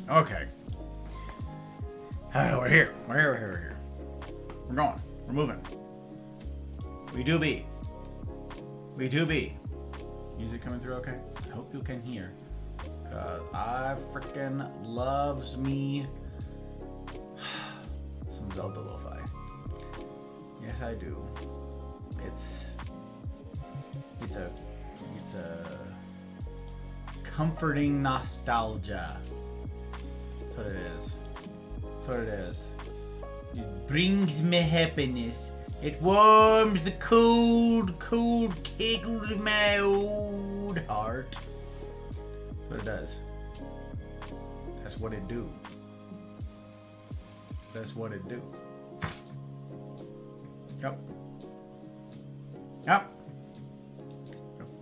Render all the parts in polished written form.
Okay. We're here. We're here. We're going. We're moving. We do be. Music coming through okay? I hope you can hear. Cause I freaking loves me some Zelda lo-fi. Yes, I do. It's a comforting nostalgia. That's what it is. That's what it is. It brings me happiness. It warms the cold kegels of my old heart. That's what it does. That's what it do. That's what it do. Yep.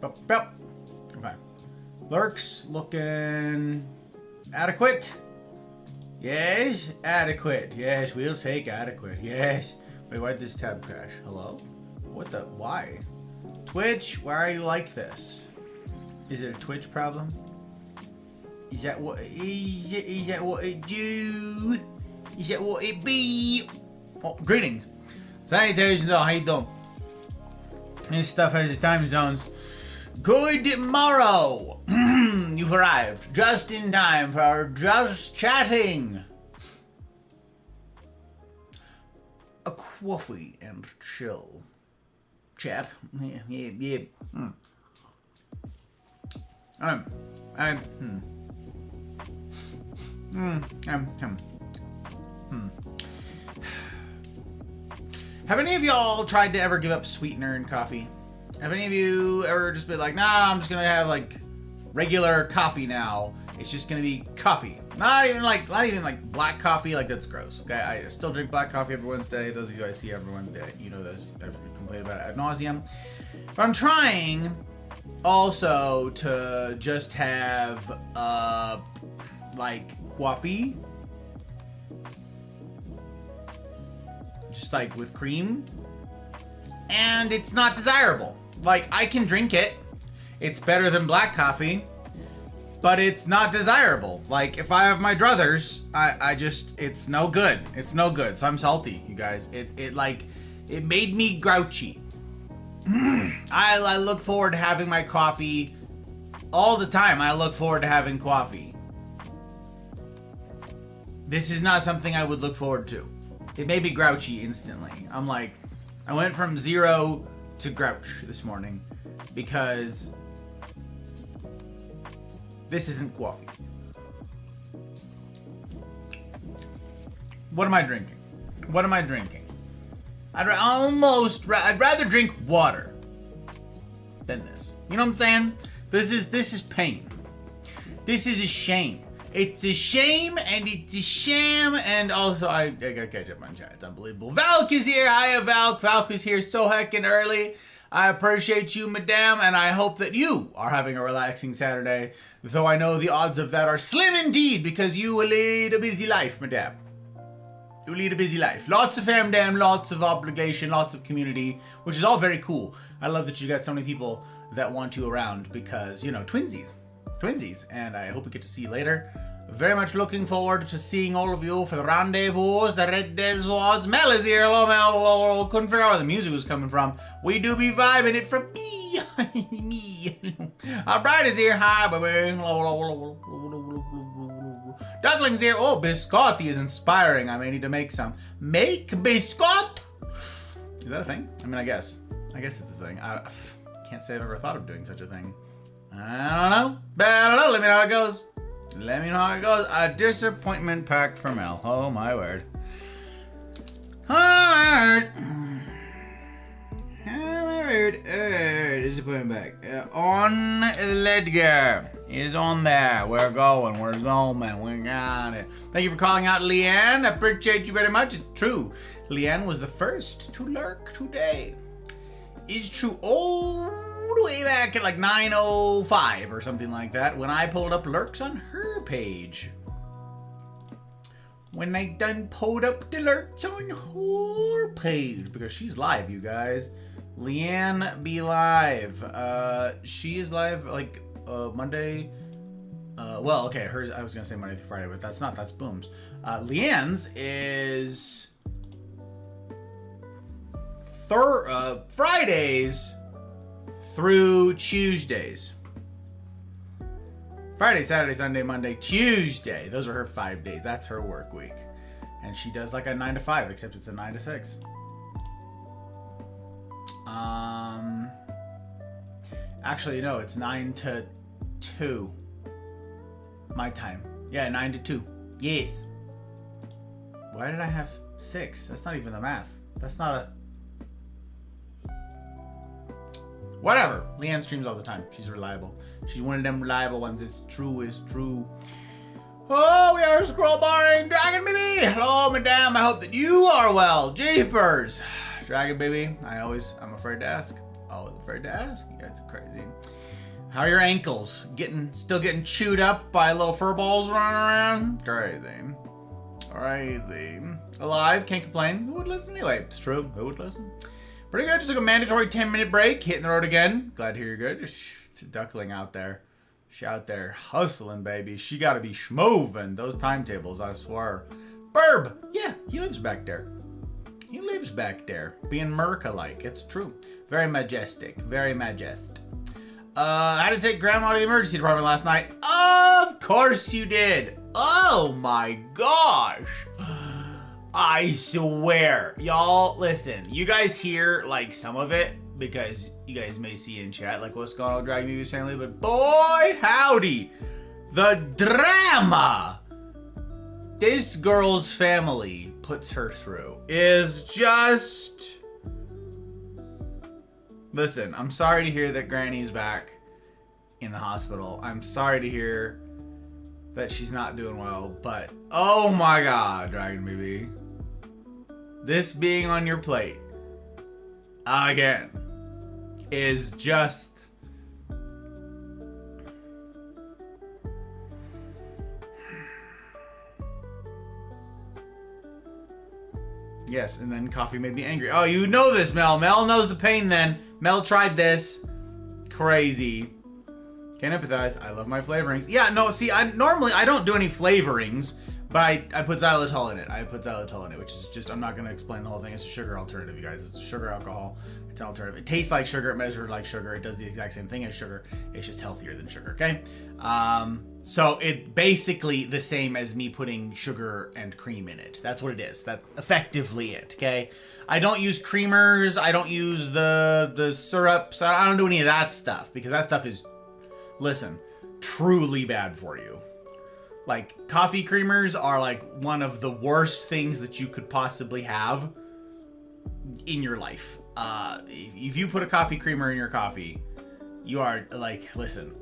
Okay. Lurks looking adequate. Yes, adequate. Yes, we'll take adequate. Yes. Wait, why'd this tab crash? Hello? What the? Why? Twitch, why are you like this? Is it a Twitch problem? Is that what it do? Is that what it be? Oh, greetings. Salutations, all. How you doing? This stuff has the time zones. Good morrow. You've arrived just in time for our Just Chatting. A coffee and chill. Chap. Yeah. Have any of y'all tried to ever give up sweetener in coffee? Have any of you ever just been like, nah, I'm just gonna have like regular coffee now. It's just gonna be coffee. Not even like black coffee, like that's gross. Okay, I still drink black coffee every Wednesday. Those of you I see every Wednesday, you know this. I've complained about it ad nauseum. But I'm trying also to just have like coffee. Just like with cream. And it's not desirable. Like, I can drink it. It's better than black coffee. But it's not desirable. Like, if I have my druthers, I just, it's no good. It's no good. So I'm salty, you guys. It made me grouchy. I look forward to having my coffee all the time. I look forward to having coffee. This is not something I would look forward to. It made me grouchy instantly. I'm like, I went from 0 to grouch this morning because this isn't coffee. What am I drinking? What am I drinking? I'd rather drink water than this. You know what I'm saying? This is pain. This is a shame. It's a shame and it's a sham, and also I gotta catch up on chat. It's unbelievable. Valk is here. Hiya, Valk. Valk is here so heckin' early. I appreciate you, madame, and I hope that you are having a relaxing Saturday, though I know the odds of that are slim indeed, because you lead a busy life, madame. You lead a busy life. Lots of famdam, lots of obligation, lots of community, which is all very cool. I love that you got so many people that want you around because, you know, twinsies, and I hope we get to see you later. Very much looking forward to seeing all of you for the rendezvous. The red was Mel is here. Hello, Mel. Couldn't figure out where the music was coming from. We do be vibing it from me. Me. Bright is here. Hi, baby. Duckling's here. Oh, biscotti is inspiring. I may need to make some. Make biscott. Is that a thing? I mean, I guess it's a thing. I can't say I've ever thought of doing such a thing. I don't know. But I don't know. Let me know how it goes. Let me know how it goes. A disappointment pack from Mel. Oh, my word. Alright. Oh, my word. Disappointment pack. On Ledger is on there. We're going. We're zooming. We got it. Thank you for calling out, Leanne. I appreciate you very much. It's true. Leanne was the first to lurk today. It's true. Oh, way back at like 9:05 or something like that when I pulled up lurks on her page. When I done pulled up the lurks on her page, because she's live, you guys. Leanne be live. She is live like Monday Well, okay, hers, I was gonna say Monday through Friday, but that's not, that's Boom's. Leanne's is Fridays through Tuesdays. Friday, Saturday, Sunday, Monday, Tuesday. Those are her 5 days. That's her work week. And she does like a 9 to 5, except it's a 9 to 6. Actually, no, it's 9 to 2. My time. Yeah, 9 to 2. Yes. Why did I have 6? That's not even the math. That's not a... Whatever. Leanne streams all the time. She's reliable. She's one of them reliable ones. It's true is true. Oh, we are scroll barring Dragon Baby. Hello, madame. I hope that you are well. Jeepers. Dragon Baby, I'm afraid to ask. Always afraid to ask. You guys are crazy. How are your ankles? Still getting chewed up by little fur balls running around? Crazy. Crazy. Alive, can't complain. Who would listen anyway? It's true. Who would listen? Pretty good. Just took a mandatory 10-minute break. Hitting the road again. Glad to hear you're good. Just duckling out there. She out there hustling, baby. She gotta be schmoving. Those timetables, I swear. Burb! Yeah, he lives back there. He lives back there. Being Merca-like. It's true. Very majestic. Very majestic. I had to take Grandma to the emergency department last night. Of course you did. Oh my gosh. I swear. Y'all, listen. You guys hear, like, some of it because you guys may see in chat, like, what's going on with Dragon Baby's family, but boy, howdy. The drama this girl's family puts her through is just... Listen, I'm sorry to hear that Granny's back in the hospital. I'm sorry to hear that she's not doing well, but oh my god, Dragon Baby. This being on your plate again is just... Yes, and then Cawfee made me angry. Oh, you know this, Mel. Mel knows the pain then. Mel tried this. Crazy. Can't empathize. I love my flavorings. Yeah, no, see, I don't do any flavorings, but I put xylitol in it. I put xylitol in it, which is just, I'm not going to explain the whole thing. It's a sugar alternative, you guys. It's sugar alcohol. It's an alternative. It tastes like sugar. It measures like sugar. It does the exact same thing as sugar. It's just healthier than sugar, okay? So it basically the same as me putting sugar and cream in it. That's what it is. That's effectively it, okay? I don't use creamers. I don't use the syrups. I don't do any of that stuff because that stuff is, listen, truly bad for you. Like, coffee creamers are like one of the worst things that you could possibly have in your life. If you put a coffee creamer in your coffee, you are like, listen,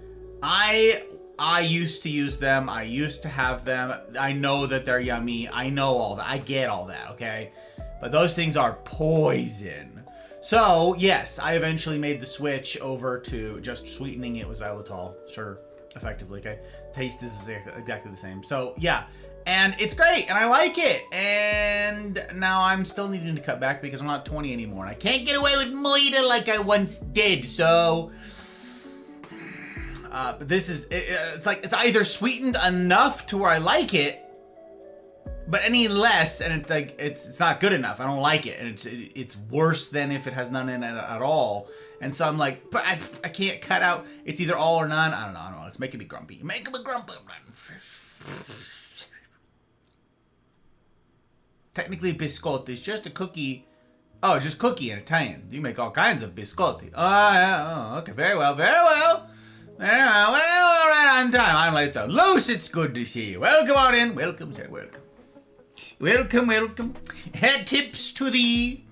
I used to use them. I used to have them. I know that they're yummy. I know all that. I get all that, okay? But those things are poison. So, yes, I eventually made the switch over to just sweetening it with xylitol. Sure, effectively, okay? Taste is exactly the same. So, yeah. And it's great, and I like it. And now I'm still needing to cut back because I'm not 20 anymore. And I can't get away with moida like I once did, so... but this is, it's like, it's either sweetened enough to where I like it, but any less, and it's like, it's not good enough. I don't like it, and it's worse than if it has none in it at all. And so I'm like, but I can't cut out, it's either all or none. I don't know. It's making me grumpy. Making me grumpy. Technically, biscotti is just a cookie. Oh, just cookie in Italian. You make all kinds of biscotti. Oh, yeah, okay, very well, very well. Well, all right, on time. I'm late though. Luce, it's good to see you. Welcome on in. Welcome, sir. Welcome. Welcome, welcome. Head tips to thee.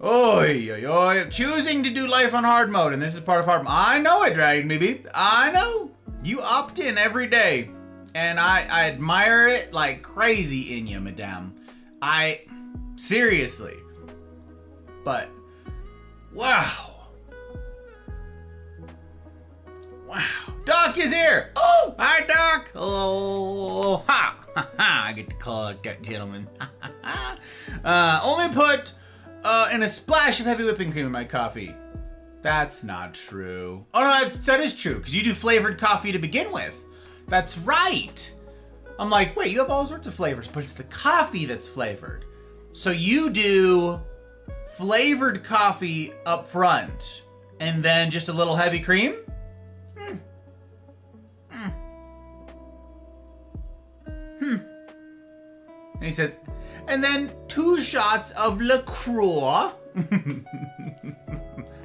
Oi, oi, oi. Choosing to do life on hard mode, and this is part of hard mode. I know it, Dragon Baby. I know. You opt in every day, and I admire it like crazy in you, madame. Seriously. But, wow. Wow. Doc is here. Oh, hi, Doc. Oh, ha. Ha, ha. I get to call it that, gentleman. Only put in a splash of heavy whipping cream in my coffee. That's not true. Oh, no, that is true, because you do flavored coffee to begin with. That's right. I'm like, wait, you have all sorts of flavors, but it's the coffee that's flavored. So you do flavored coffee up front and then just a little heavy cream? And he says, and then 2 shots of LaCroix.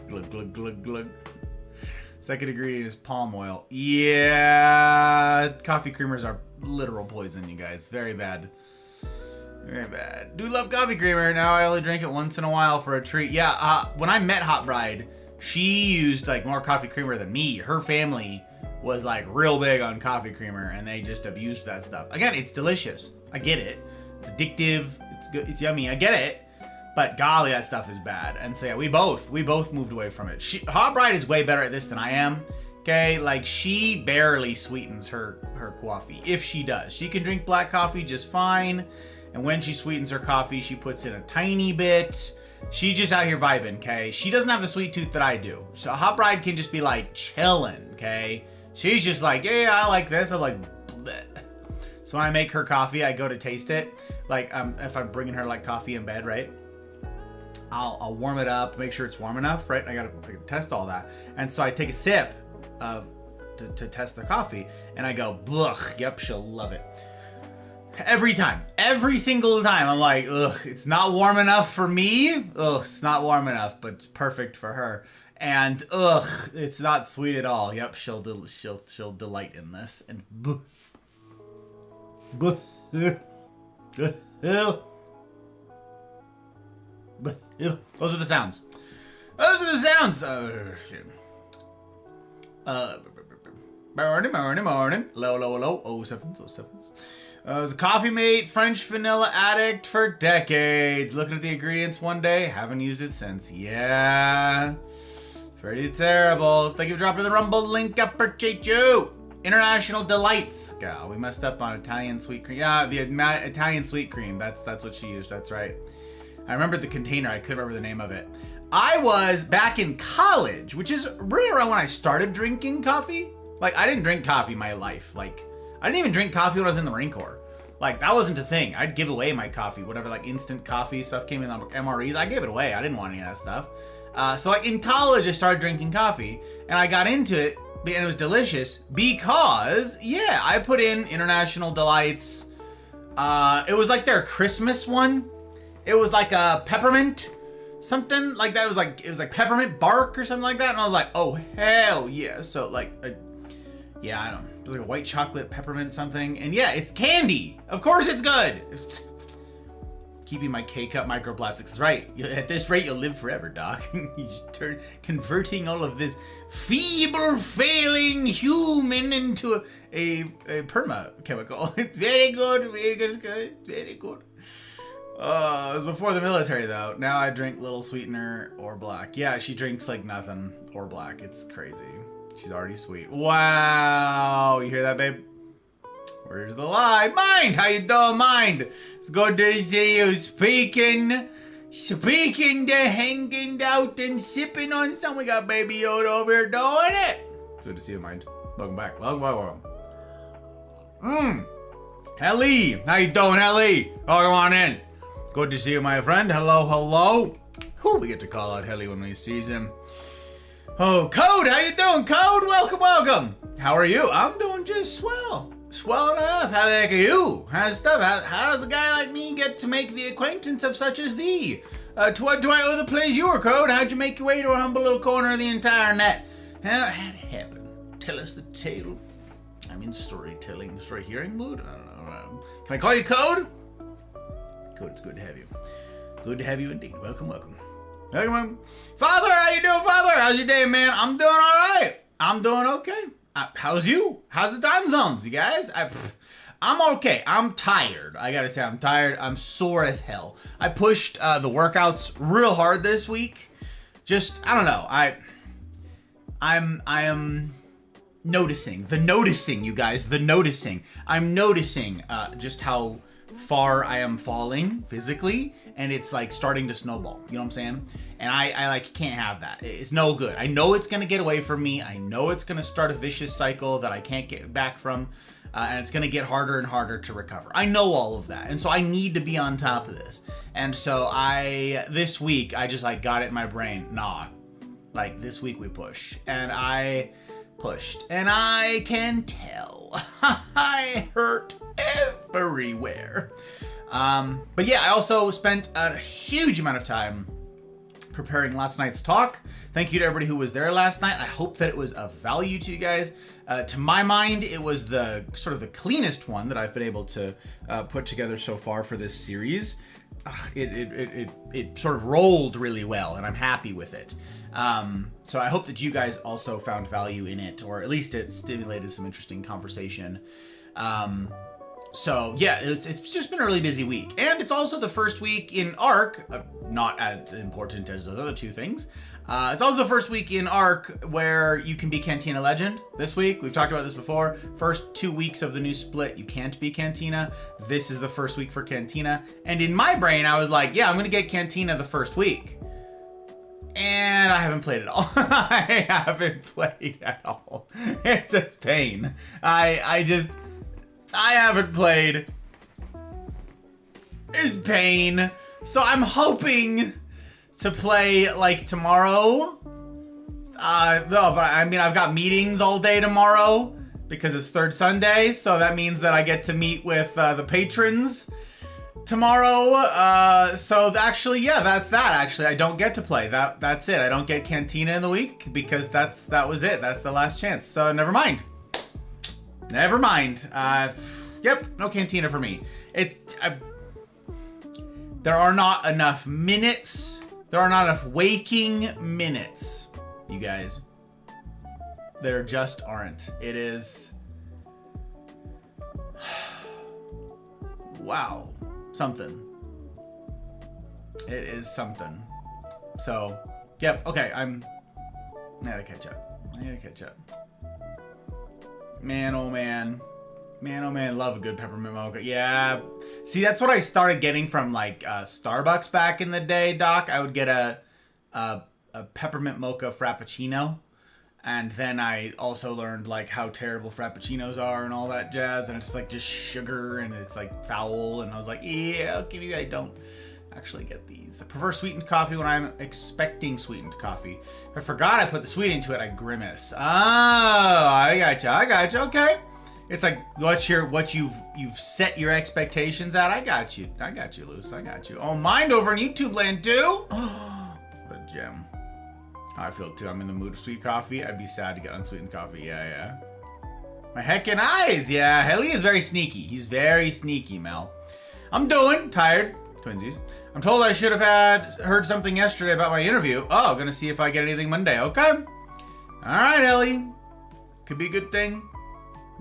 Glug, glug, glug, glug. Second ingredient is palm oil. Yeah, coffee creamers are literal poison, you guys. Very bad. Very bad. Do love coffee creamer. Now I only drink it once in a while for a treat. Yeah, when I met Hot Bride, she used like more coffee creamer than me. Her family was like real big on coffee creamer, and they just abused that stuff. Again, it's delicious. I get it. It's addictive. It's good. It's yummy. I get it. But golly, that stuff is bad. And so yeah, we both moved away from it. Hot Bride is way better at this than I am. Okay, like she barely sweetens her coffee. If she does, she can drink black coffee just fine. And when she sweetens her coffee, she puts in a tiny bit. She just out here vibing, okay? She doesn't have the sweet tooth that I do. So Hot Bride can just be like chilling, okay? She's just like, yeah, I like this. I'm like, bleh. So when I make her coffee, I go to taste it. Like, if I'm bringing her like coffee in bed, right? I'll warm it up, make sure it's warm enough, right? I gotta test all that. And so I take a sip to test the coffee, and I go, ugh, yep, she'll love it. Every time, every single time, I'm like, ugh, it's not warm enough for me. Ugh, it's not warm enough, but it's perfect for her. And ugh, it's not sweet at all. Yep, she'll delight in this. And those are the sounds. Those are the sounds. Morning. Low. Oh, sevens. I was a coffee mate, French vanilla addict for decades. Looking at the ingredients one day, haven't used it since. Yeah. Pretty terrible. Thank you for dropping the Rumble link. Appreciate you. International Delights. God, we messed up on Italian sweet cream. Yeah, the Italian sweet cream. That's what she used. That's right. I remember the container. I couldn't remember the name of it. I was back in college, which is really around when I started drinking coffee. Like, I didn't drink coffee my life. Like, I didn't even drink coffee when I was in the Marine Corps. Like, that wasn't a thing. I'd give away my coffee. Whatever, like, instant coffee stuff came in the MREs. I gave it away. I didn't want any of that stuff. So, like, in college, I started drinking coffee. And I got into it, and it was delicious because, yeah, I put in International Delights. It was like their Christmas one. It was like a peppermint something like that. It was like peppermint bark or something like that. And I was like, oh, hell yeah. So, like, yeah, I don't know. It was like a white chocolate peppermint something. And yeah, it's candy. Of course it's good. Keeping my K-cup microplastics is right. At this rate, you'll live forever, Doc. You just converting all of this feeble, failing human into a perma chemical. It's very good. Very good. It was before the military, though. Now I drink little sweetener or black. Yeah, she drinks like nothing or black. It's crazy. She's already sweet. Wow. You hear that, babe? Where's the lie? Mind! How you doing, Mind? It's good to see you speaking to hanging out and sipping on some. We got Baby Yoda over here doing it. It's good to see you, Mind. Welcome back. Welcome. Helly. How you doing, Helly? Oh, come on in. Good to see you, my friend. Hello. Who we get to call out Helly when we sees him. Oh, Code, how you doing, Code? Welcome. How are you? I'm doing just swell. Swell enough. How the heck are you? How's stuff? How does a guy like me get to make the acquaintance of such as thee? To what do I owe the pleasure, Code? How'd you make your way to a humble little corner of the entire net? How'd it happen? Tell us the tale. I'm in storytelling, story hearing mood. I don't know. Can I call you Code? Code, it's good to have you. Good to have you indeed. Welcome. Father, how you doing, Father? How's your day, man? I'm doing all right. I'm doing okay. How's you? How's the time zones, you guys? I'm okay. I'm tired. I gotta say, I'm tired. I'm sore as hell. I pushed the workouts real hard this week. Just, I don't know. I am noticing, you guys, I'm noticing just how far I am falling physically, and it's like starting to snowball. You know what I'm saying? And I like can't have that. It's no good. I know it's gonna get away from me. I know it's gonna start a vicious cycle that I can't get back from, and it's gonna get harder and harder to recover. I know all of that, and so I need to be on top of this. And so this week I just like got it in my brain. Nah, like this week we push, and I pushed, and I can tell I hurt everywhere. But yeah, I also spent a huge amount of time preparing last night's talk. Thank you to everybody who was there last night. I hope that it was of value to you guys. To my mind, it was the sort of the cleanest one that I've been able to put together so far for this series. It sort of rolled really well, and I'm happy with it. So I hope that you guys also found value in it, or at least it stimulated some interesting conversation. So yeah, it's just been a really busy week, and it's also the first week in ARC, not as important as those other two things. It's also the first week in ARC where you can be Cantina Legend this week. We've talked about this before. First 2 weeks of the new split, you can't be Cantina. This is the first week for Cantina. And in my brain, I was like, yeah, I'm going to get Cantina the first week. And I haven't played at all. I haven't played at all. It's a pain. I haven't played. It's pain. So I'm hoping to play like tomorrow. No, but I mean, I've got meetings all day tomorrow because it's third Sunday. So that means that I get to meet with the patrons tomorrow. So actually, yeah, that's that. Actually, I don't get to play. That's it. I don't get Cantina in the week because that was it. That's the last chance. So never mind. Never mind. Yep, no Cantina for me. There are not enough minutes. There are not enough waking minutes, you guys. There just aren't. It is... wow. Something. It is something. So, yep, okay, I gotta catch up. Man, oh man. Man, oh man, love a good peppermint mocha. Yeah. See, that's what I started getting from like Starbucks back in the day, Doc. I would get a peppermint mocha frappuccino. And then I also learned like how terrible frappuccinos are and all that jazz. And it's like just sugar and it's like foul. And I was like, yeah, okay, I don't actually get these. I prefer sweetened coffee when I'm expecting sweetened coffee. If I forgot I put the sweet into it, I grimace. Oh, I gotcha. Okay. It's like what you've set your expectations at. I got you, Luce. I got you. Oh, mind over in YouTube land too. What a gem. How I feel too. I'm in the mood of sweet coffee. I'd be sad to get unsweetened coffee. Yeah. My heckin' eyes. Yeah, Helly is very sneaky. He's very sneaky, Mel. I'm tired. Twinsies. I'm told I should have heard something yesterday about my interview. Oh, gonna see if I get anything Monday. Okay. All right, Ellie. Could be a good thing.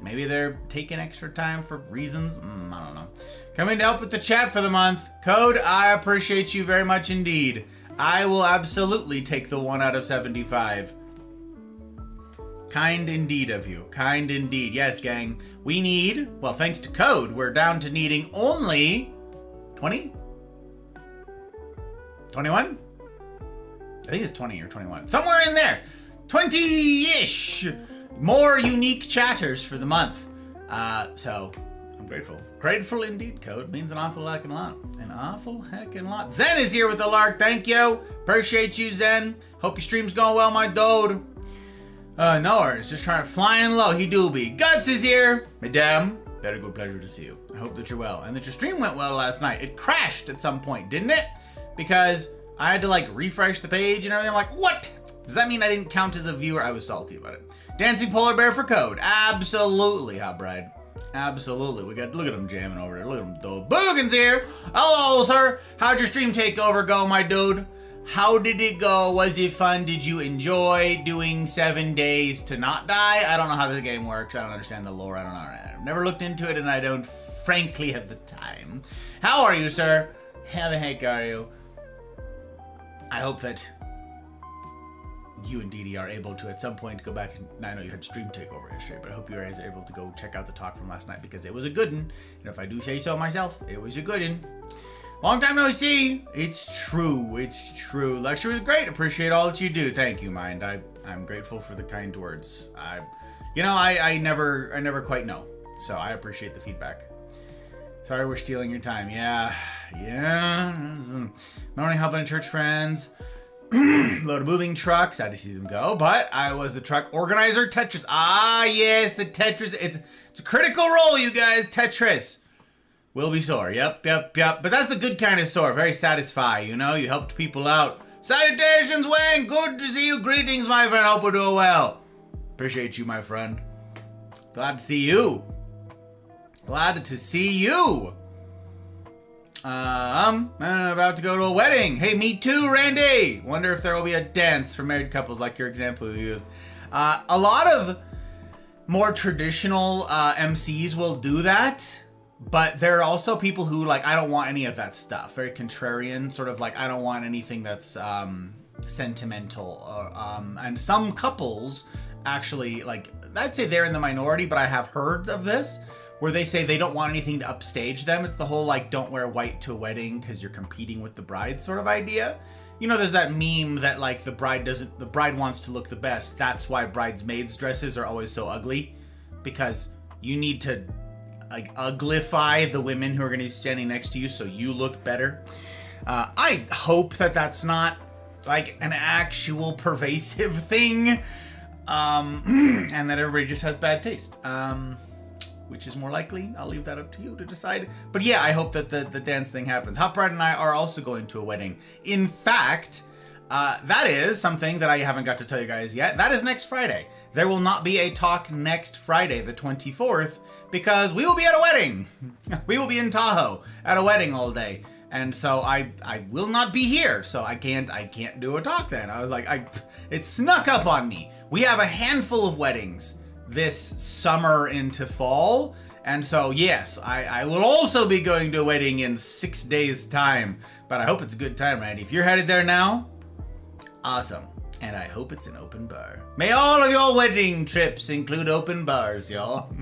Maybe they're taking extra time for reasons. I don't know. Coming to help with the chat for the month. Code, I appreciate you very much indeed. I will absolutely take the 1 out of 75. Kind indeed of you. Kind indeed. Yes, gang. We need, well, thanks to Code, we're down to needing only 20? 21? I think it's 20 or 21. Somewhere in there. 20-ish. More unique chatters for the month. So I'm grateful. Grateful indeed, Code. Means an awful heckin' lot. An awful heckin' lot. Zen is here with the lark. Thank you. Appreciate you, Zen. Hope your stream's going well, my dude. No worries. Just trying to flying low. He do be. Guts is here. Madame. Very good pleasure to see you. I hope that you're well. And that your stream went well last night. It crashed at some point, didn't it? Because I had to like refresh the page and everything. I'm like, what? Does that mean I didn't count as a viewer? I was salty about it. Dancing Polar Bear for Code. Absolutely, Hot Bride. Absolutely. Look at him jamming over there. Look at him though. Boogan's here. Hello, sir. How'd your stream takeover go, my dude? How did it go? Was it fun? Did you enjoy doing 7 days to not die? I don't know how this game works. I don't understand the lore. I don't know. I've never looked into it, and I don't frankly have the time. How are you, sir? How the heck are you? I hope that you and Dee Dee are able to at some point go back, and I know you had stream takeover yesterday, but I hope you guys are able to go check out the talk from last night, because it was a good one, and if I do say so myself, it was a good one. Long time no see. It's true. Lecture was great. Appreciate all that you do. Thank you, Mind. I'm grateful for the kind words. I never quite know, so I appreciate the feedback. Sorry we're stealing your time. Yeah. Morning helping church friends. Load of moving trucks. Sad to see them go, but I was the truck organizer. Tetris. Ah, yes, the Tetris. It's a critical role, you guys. Tetris. Will be sore. Yep. But that's the good kind of sore. Very satisfying, you know? You helped people out. Salutations, Wayne. Good to see you. Greetings, my friend. Hope we're doing well. Appreciate you, my friend. Glad to see you. I'm about to go to a wedding. Hey, me too, Randy. Wonder if there will be a dance for married couples like your example you used. A lot of more traditional MCs will do that. But there are also people who, like, I don't want any of that stuff. Very contrarian, sort of like, I don't want anything that's sentimental. And some couples actually, like, I'd say they're in the minority, but I have heard of this, where they say they don't want anything to upstage them. It's the whole, like, don't wear white to a wedding because you're competing with the bride sort of idea. You know, there's that meme that, like, the bride wants to look the best. That's why bridesmaids' dresses are always so ugly, because you need to, like, uglify the women who are going to be standing next to you so you look better. I hope that that's not, like, an actual pervasive thing, and that everybody just has bad taste, which is more likely. I'll leave that up to you to decide. But yeah, I hope that the dance thing happens. Hot Bride and I are also going to a wedding. In fact, that is something that I haven't got to tell you guys yet. That is next Friday. There will not be a talk next Friday, the 24th, because we will be at a wedding. We will be in Tahoe at a wedding all day. And so I will not be here. So I can't do a talk then. I was like, it snuck up on me. We have a handful of weddings this summer into fall. And so, yes, I will also be going to a wedding in 6 days' time. But I hope it's a good time, Randy. If you're headed there now, awesome. And I hope it's an open bar. May all of your wedding trips include open bars, y'all.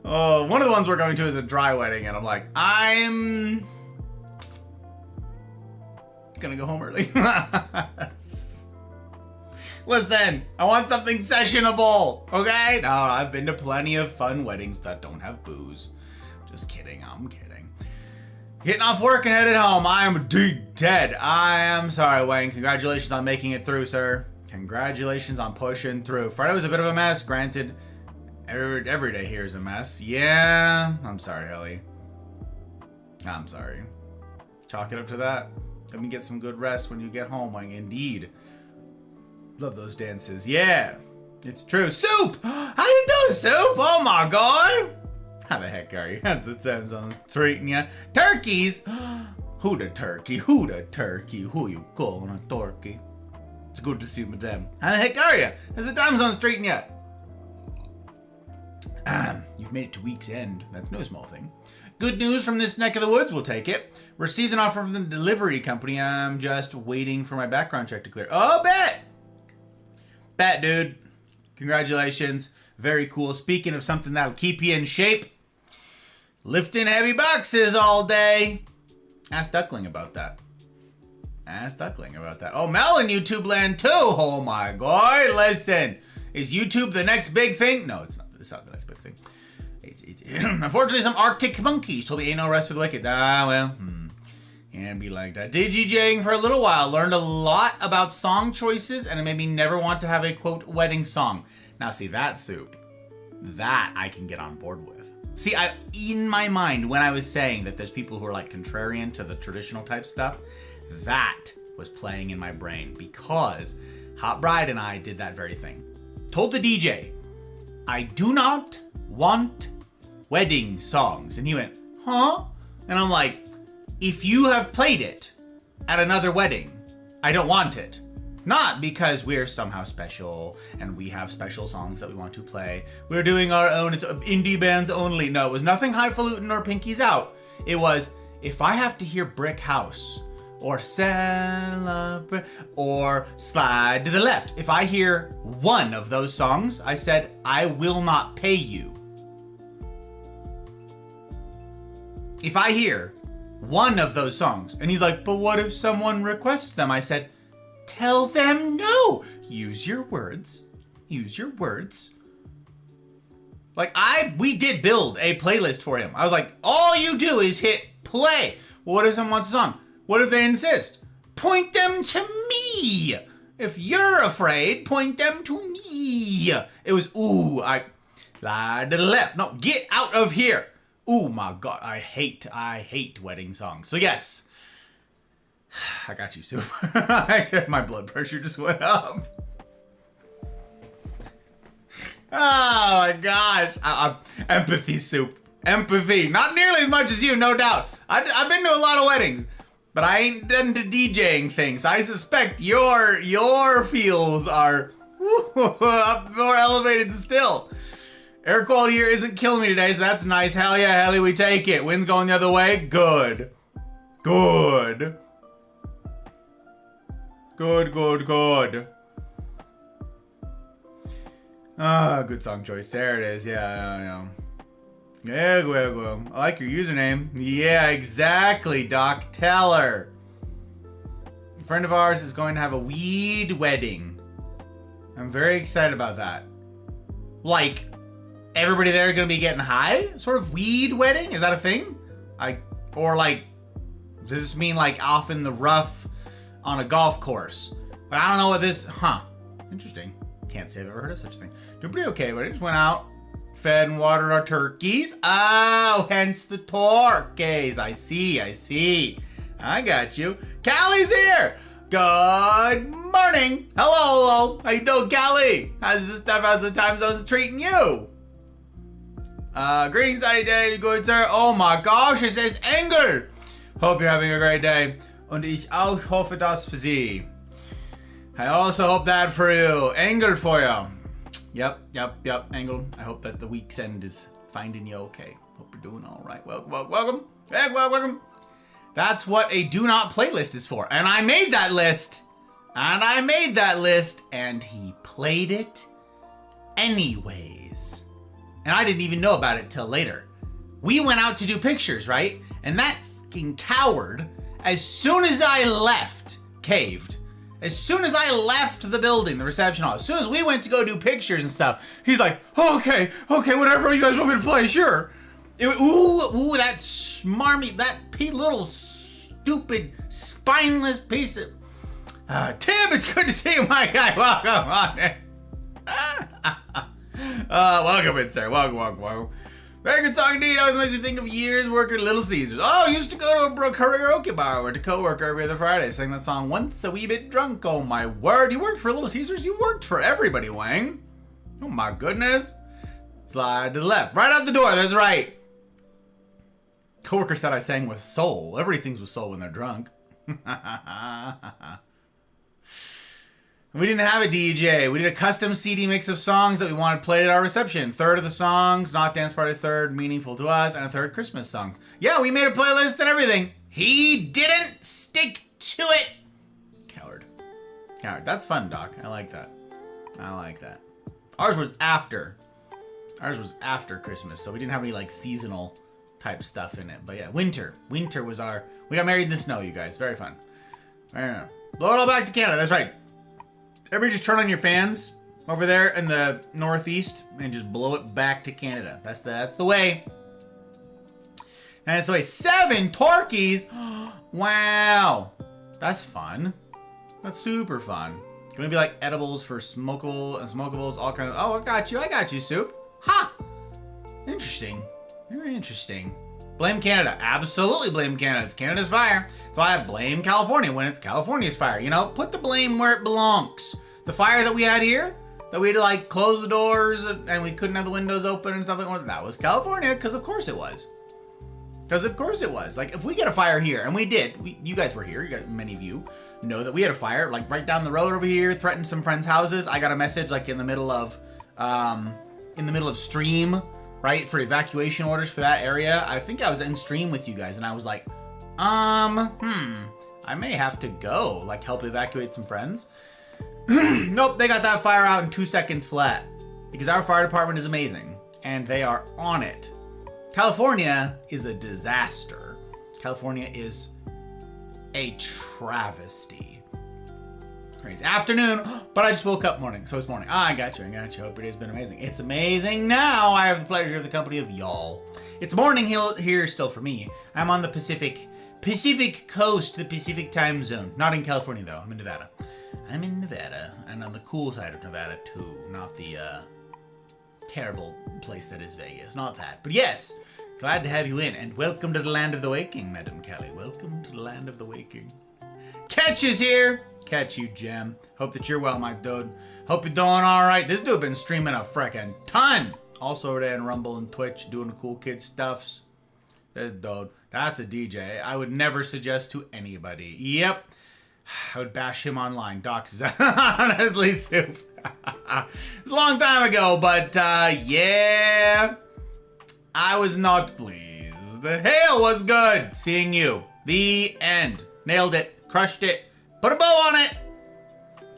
Oh, one of the ones we're going to is a dry wedding, and I'm like, I'm gonna go home early. Listen, I want something sessionable, okay? No, I've been to plenty of fun weddings that don't have booze. Just kidding, I'm kidding. Getting off work and headed home. I am dead. I am sorry, Wayne. Congratulations on making it through, sir. Congratulations on pushing through. Friday was a bit of a mess, granted. Every day here is a mess. Yeah, I'm sorry, Helly. I'm sorry. Chalk it up to that. Let me get some good rest when you get home, Wayne. Indeed. Love those dances. Yeah, it's true. Soup! How you doing, Soup? Oh my god! How the heck are you? That sounds on treating ya. Turkeys? Who the turkey? Who the turkey? Who you calling a turkey? It's good to see you, madame. How the heck are you? Has the time zone's treating ya? You've made it to week's end. That's no small thing. Good news from this neck of the woods. We'll take it. Received an offer from the delivery company. I'm just waiting for my background check to clear. Oh, bet, dude. Congratulations. Very cool. Speaking of something that'll keep you in shape, lifting heavy boxes all day. Ask Duckling about that. Oh, Mel in YouTube land too. Oh my god. Listen. Is YouTube the next big thing? No, it's not. It's not the next big thing. Unfortunately, some Arctic monkeys told me ain't no rest for the wicked. And be like that. Did DJing for a little while. Learned a lot about song choices, and it made me never want to have a, quote, wedding song. Now, see, that Soup, that I can get on board with. See, in my mind, when I was saying that there's people who are, like, contrarian to the traditional type stuff, that was playing in my brain, because Hot Bride and I did that very thing. Told the DJ, I do not want wedding songs. And he went, huh? And I'm like, if you have played it at another wedding, I don't want it. Not because we're somehow special and we have special songs that we want to play. We're doing our own, it's indie bands only. No, it was nothing highfalutin or Pinky's Out. It was, if I have to hear Brick House or celebrate, or slide to the left. If I hear one of those songs, I said, I will not pay you. If I hear one of those songs, and he's like, but what if someone requests them? I said, tell them no. Use your words. Use your words. Like, we did build a playlist for him. I was like, all you do is hit play. Well, what if someone wants a song? What if they insist? Point them to me. If you're afraid, point them to me. It was, ooh, slide to the left. No, get out of here. Ooh, my God, I hate wedding songs. So yes, I got you, Soup. My blood pressure just went up. Oh my gosh. Empathy, Soup. Empathy. Not nearly as much as you, no doubt. I've been to a lot of weddings, but I ain't done the DJing things. I suspect your feels are more elevated still. Air quality here isn't killing me today, so that's nice. Hell yeah, Helly, we take it. Wind's going the other way. Good. Good. Good, good, good. Ah, good song choice. There it is. Yeah. Yeah, I like your username. Yeah, exactly, Doc. Tell her. A friend of ours is going to have a weed wedding. I'm very excited about that. Like, everybody there going to be getting high? Sort of weed wedding? Is that a thing? Or like, does this mean like off in the rough on a golf course? But I don't know what this, interesting. Can't say I've ever heard of such a thing. Doing pretty okay, but I just went out, fed and watered our turkeys. Oh, hence the turkeys. I see. I got you. Callie's here. Good morning. Hello. How you doing, Callie? How's the time zones treating you? Greetings, day, good sir. Oh my gosh, it says Engel. Hope you're having a great day. Und ich auch hoffe das für Sie. I also hope that for you. Engel for you. Yep, Engel. I hope that the week's end is finding you okay. Hope you're doing all right. Welcome. That's what a do not playlist is for. And I made that list. And he played it anyways. And I didn't even know about it till later. We went out to do pictures, right? And that fucking coward, as soon as I left, caved. As soon as I left the building, the reception hall, as soon as we went to go do pictures and stuff, he's like, oh, okay, whatever you guys want me to play, sure. That smarmy, that little stupid, spineless piece of... Tim, it's good to see you, my guy. Welcome on in. Welcome in, sir. Welcome. Very good song indeed. Always makes me think of years working at Little Caesars. Oh, used to go to a karaoke bar with a coworker every other Friday. Sang that song once a wee bit drunk. Oh my word. You worked for Little Caesars? You worked for everybody, Wang. Oh my goodness. Slide to the left. Right out the door. That's right. Coworker said I sang with soul. Everybody sings with soul when they're drunk. We didn't have a DJ. We did a custom CD mix of songs that we wanted played at our reception. Third of the songs, not dance party, third meaningful to us, and a third Christmas songs. Yeah, we made a playlist and everything. He didn't stick to it. Coward. That's fun, Doc. I like that. Ours was after Christmas, so we didn't have any like seasonal type stuff in it. But yeah, winter was we got married in the snow, you guys. Very fun. Blow it all back to Canada. That's right. Everybody just turn on your fans over there in the northeast and just blow it back to Canada. That's the way. And it's the way. 7 turkeys. Wow. That's fun. That's super fun. Gonna be like edibles for smokables, all kind of... Oh, I got you, Soup. Ha! Interesting. Very interesting. Blame Canada. Absolutely blame Canada. It's Canada's fire. That's why I blame California when it's California's fire. You know, put the blame where it belongs. The fire that we had here, that we had to like close the doors and we couldn't have the windows open and stuff like that, that was California, because of course it was. Like, if we get a fire here, and we did, you guys were here, many of you know that we had a fire, like right down the road over here, threatened some friends' houses. I got a message like in the middle of stream, right, for evacuation orders for that area. I think I was in stream with you guys, and I was like, I I may have to go, like help evacuate some friends. Nope, they got that fire out in 2 seconds flat. Because our fire department is amazing. And they are on it. California is a disaster. California is a travesty. Crazy. Afternoon, but I just woke up morning, so it's morning. I got you. Hope your day's been amazing. It's amazing now. I have the pleasure of the company of y'all. It's morning here still for me. I'm on the Pacific coast, the Pacific time zone. Not in California though, I'm in Nevada. I'm in Nevada, and on the cool side of Nevada too, not the terrible place that is Vegas. Not that, but yes, glad to have you in, and welcome to the land of the waking, Madam Kelly. Welcome to the land of the waking. Catch is here. Catch you, Gem. Hope that you're well, my dude. Hope you're doing all right. This dude been streaming a frickin' ton. Also over there in Rumble and Twitch, doing the cool kid stuffs. This dude, that's a DJ. I would never suggest to anybody. Yep. I would bash him online. Docs is honestly soup. It's a long time ago, but yeah, I was not pleased. The hail was good. Seeing you. The end. Nailed it. Crushed it. Put a bow on it.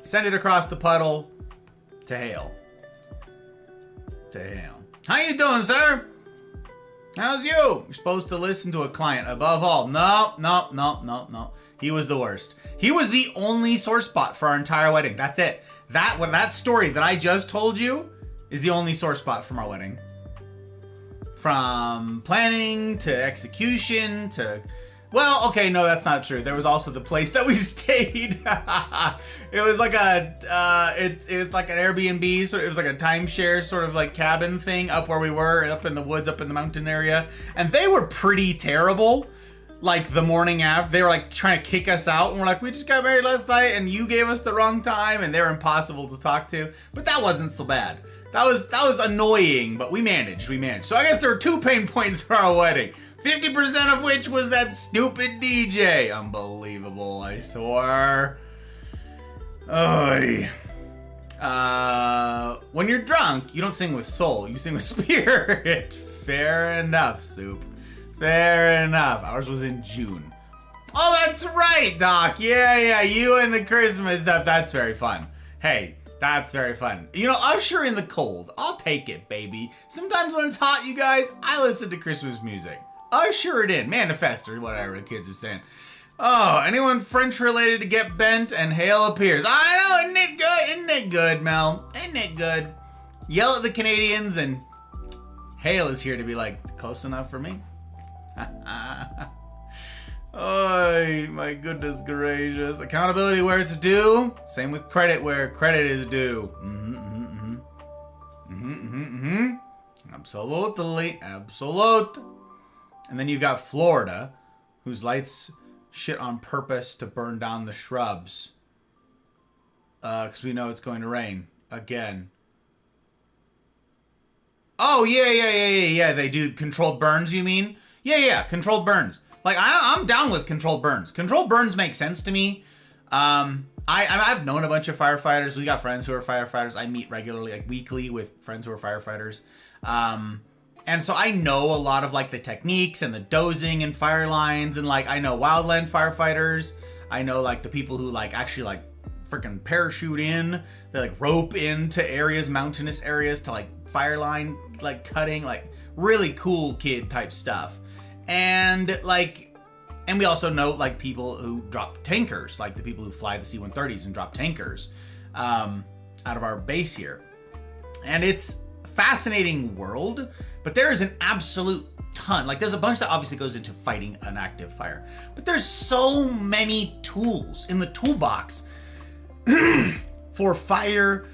Send it across the puddle to hail. To hail. How you doing, sir? How's you? You're supposed to listen to a client above all. No. He was the worst. He was the only sore spot for our entire wedding. That's it. That story that I just told you is the only sore spot from our wedding. From planning to execution to... Well, okay, no, that's not true. There was also the place that we stayed. It was like it was like an Airbnb, so it was like a timeshare sort of like cabin thing up where we were, up in the woods, up in the mountain area. And they were pretty terrible. Like the morning after, they were like trying to kick us out, and we're like, we just got married last night and you gave us the wrong time, and they were impossible to talk to. But that wasn't so bad. That was annoying, but we managed. So I guess there were 2 pain points for our wedding. 50% of which was that stupid DJ. Unbelievable, I swear. Oy. When you're drunk, you don't sing with soul, you sing with spirit. Fair enough, Soup. Fair enough. Ours was in June. Oh, that's right, Doc. Yeah, you and the Christmas stuff. That's very fun. Hey, that's very fun. You know, Usher in the cold. I'll take it, baby. Sometimes when it's hot, you guys, I listen to Christmas music. Usher it in. Manifest or whatever the kids are saying. Oh, anyone French related to get bent and hail appears. I know, isn't it good? Isn't it good, Mel? Isn't it good? Yell at the Canadians and hail is here to be like, close enough for me? Oh, my goodness gracious. Accountability where it's due. Same with credit where credit is due. Absolutely. Absolute. And then you've got Florida, whose lights shit on purpose to burn down the shrubs. Because we know it's going to rain. Again. Oh, yeah. They do controlled burns, you mean? Yeah, controlled burns. Like, I'm down with controlled burns. Controlled burns make sense to me. I've known a bunch of firefighters. We got friends who are firefighters. I meet regularly, like weekly, with friends who are firefighters. And so I know a lot of like the techniques and the dozing and fire lines, and like I know wildland firefighters. I know like the people who like actually like freaking parachute in. They like rope into areas, mountainous areas to like fire line, like cutting, like really cool kid type stuff. And we also know like people who drop tankers, like the people who fly the C-130s and drop tankers out of our base here. And it's a fascinating world, but there is an absolute ton. Like there's a bunch that obviously goes into fighting an active fire, but there's so many tools in the toolbox for fire,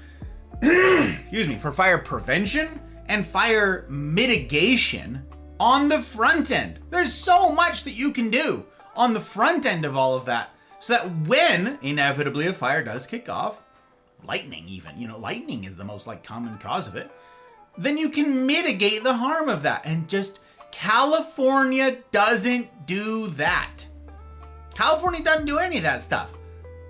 for fire prevention and fire mitigation on the front end. There's so much that you can do on the front end of all of that, so that when inevitably a fire does kick off, lightning even, lightning is the most like common cause of it, then you can mitigate the harm of that. And just California doesn't do that. California doesn't do any of that stuff.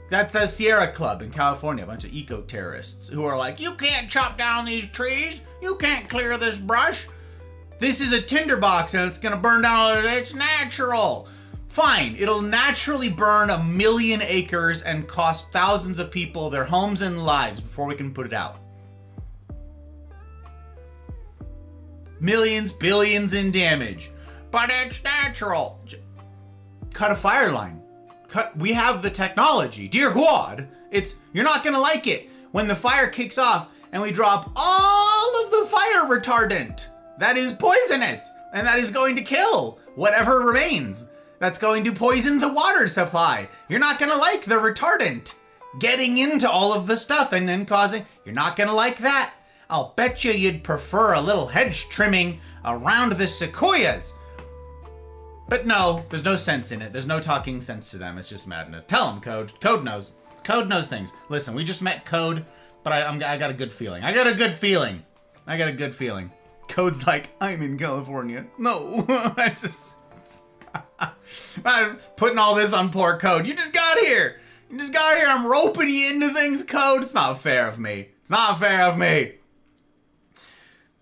That's the Sierra Club in California, a bunch of eco-terrorists who are like, you can't chop down these trees, you can't clear this brush. This is a tinderbox and it's gonna burn down. It's natural. Fine, it'll naturally burn 1 million acres and cost thousands of people their homes and lives before we can put it out. Millions, billions in damage. But it's natural. Cut a fire line. We have the technology. Dear God, you're not gonna like it when the fire kicks off and we drop all of the fire retardant. That is poisonous, and that is going to kill whatever remains. That's going to poison the water supply. You're not gonna like the retardant getting into all of the stuff and then causing, you're not gonna like that. I'll bet you'd prefer a little hedge trimming around the sequoias. But no, there's no sense in it. There's no talking sense to them. It's just madness. Tell them, Code. Code knows. Code knows things. Listen, we just met Code, but I got a good feeling. I got a good feeling. Code's like, I'm in California. No, that's just... I'm putting all this on poor Code. You just got here. I'm roping you into things, Code. It's not fair of me.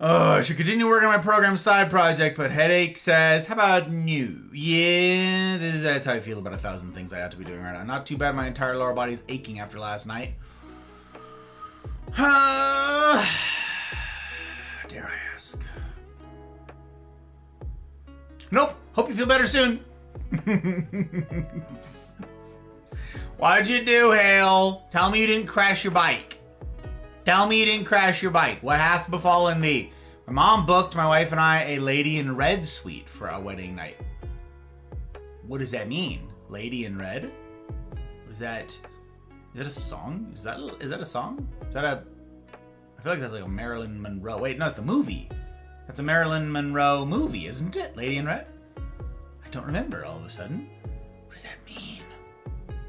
Oh, I should continue working on my program side project, but headache says, how about new? Yeah, that's how I feel about 1,000 things I ought to be doing right now. Not too bad, my entire lower body's aching after last night. Dare I ask? Nope, hope you feel better soon. What'd you do, Hale? Tell me you didn't crash your bike. What hath befallen thee? My mom booked my wife and I a Lady in Red suite for our wedding night. What does that mean? Lady in Red? Is that a song? Is that a song? I feel like that's like a Marilyn Monroe. Wait, no, it's the movie. That's a Marilyn Monroe movie, isn't it? Lady in Red? I don't remember all of a sudden. What does that mean?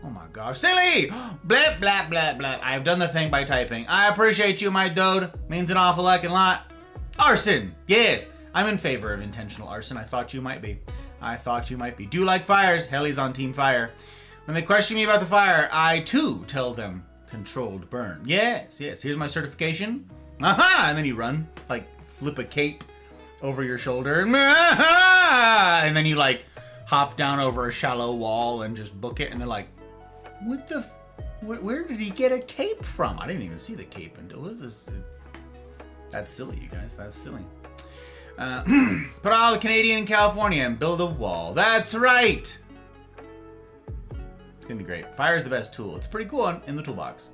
Oh my gosh. Silly! Blah, blah, blah, blah. I have done the thing by typing. I appreciate you, my dude. Means an awful heckin' lot. Arson! Yes! I'm in favor of intentional arson. I thought you might be. Do you like fires? Helly's on Team Fire. When they question me about the fire, I too tell them controlled burn. Yes. Here's my certification. Aha! And then you run. Like, flip a cape over your shoulder. And then you, like, hop down over a shallow wall and just book it. And they're like, what the... Where did he get a cape from? I didn't even see the cape until... What is this? That's silly, you guys. That's silly. Put all the Canadian in California and build a wall. That's right! It's gonna be great. Fire is the best tool. It's pretty cool in the toolbox.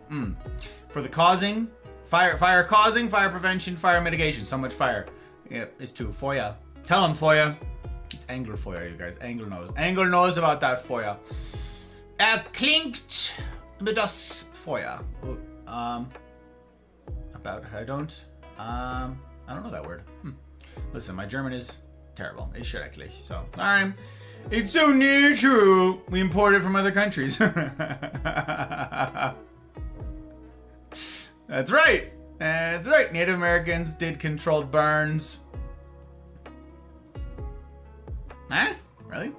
For the causing, fire causing, fire prevention, fire mitigation. So much fire. Yep, it's true. FOIA. Tell him, FOIA. It's Angler FOIA, you guys. Angler knows. Angler knows about that FOIA. Klingt mit das Feuer. About I don't know that word. Listen, my German is terrible. Ist schrecklich. So, alright. It's so natural. We import it from other countries. That's right. Native Americans did controlled burns. Huh? Really?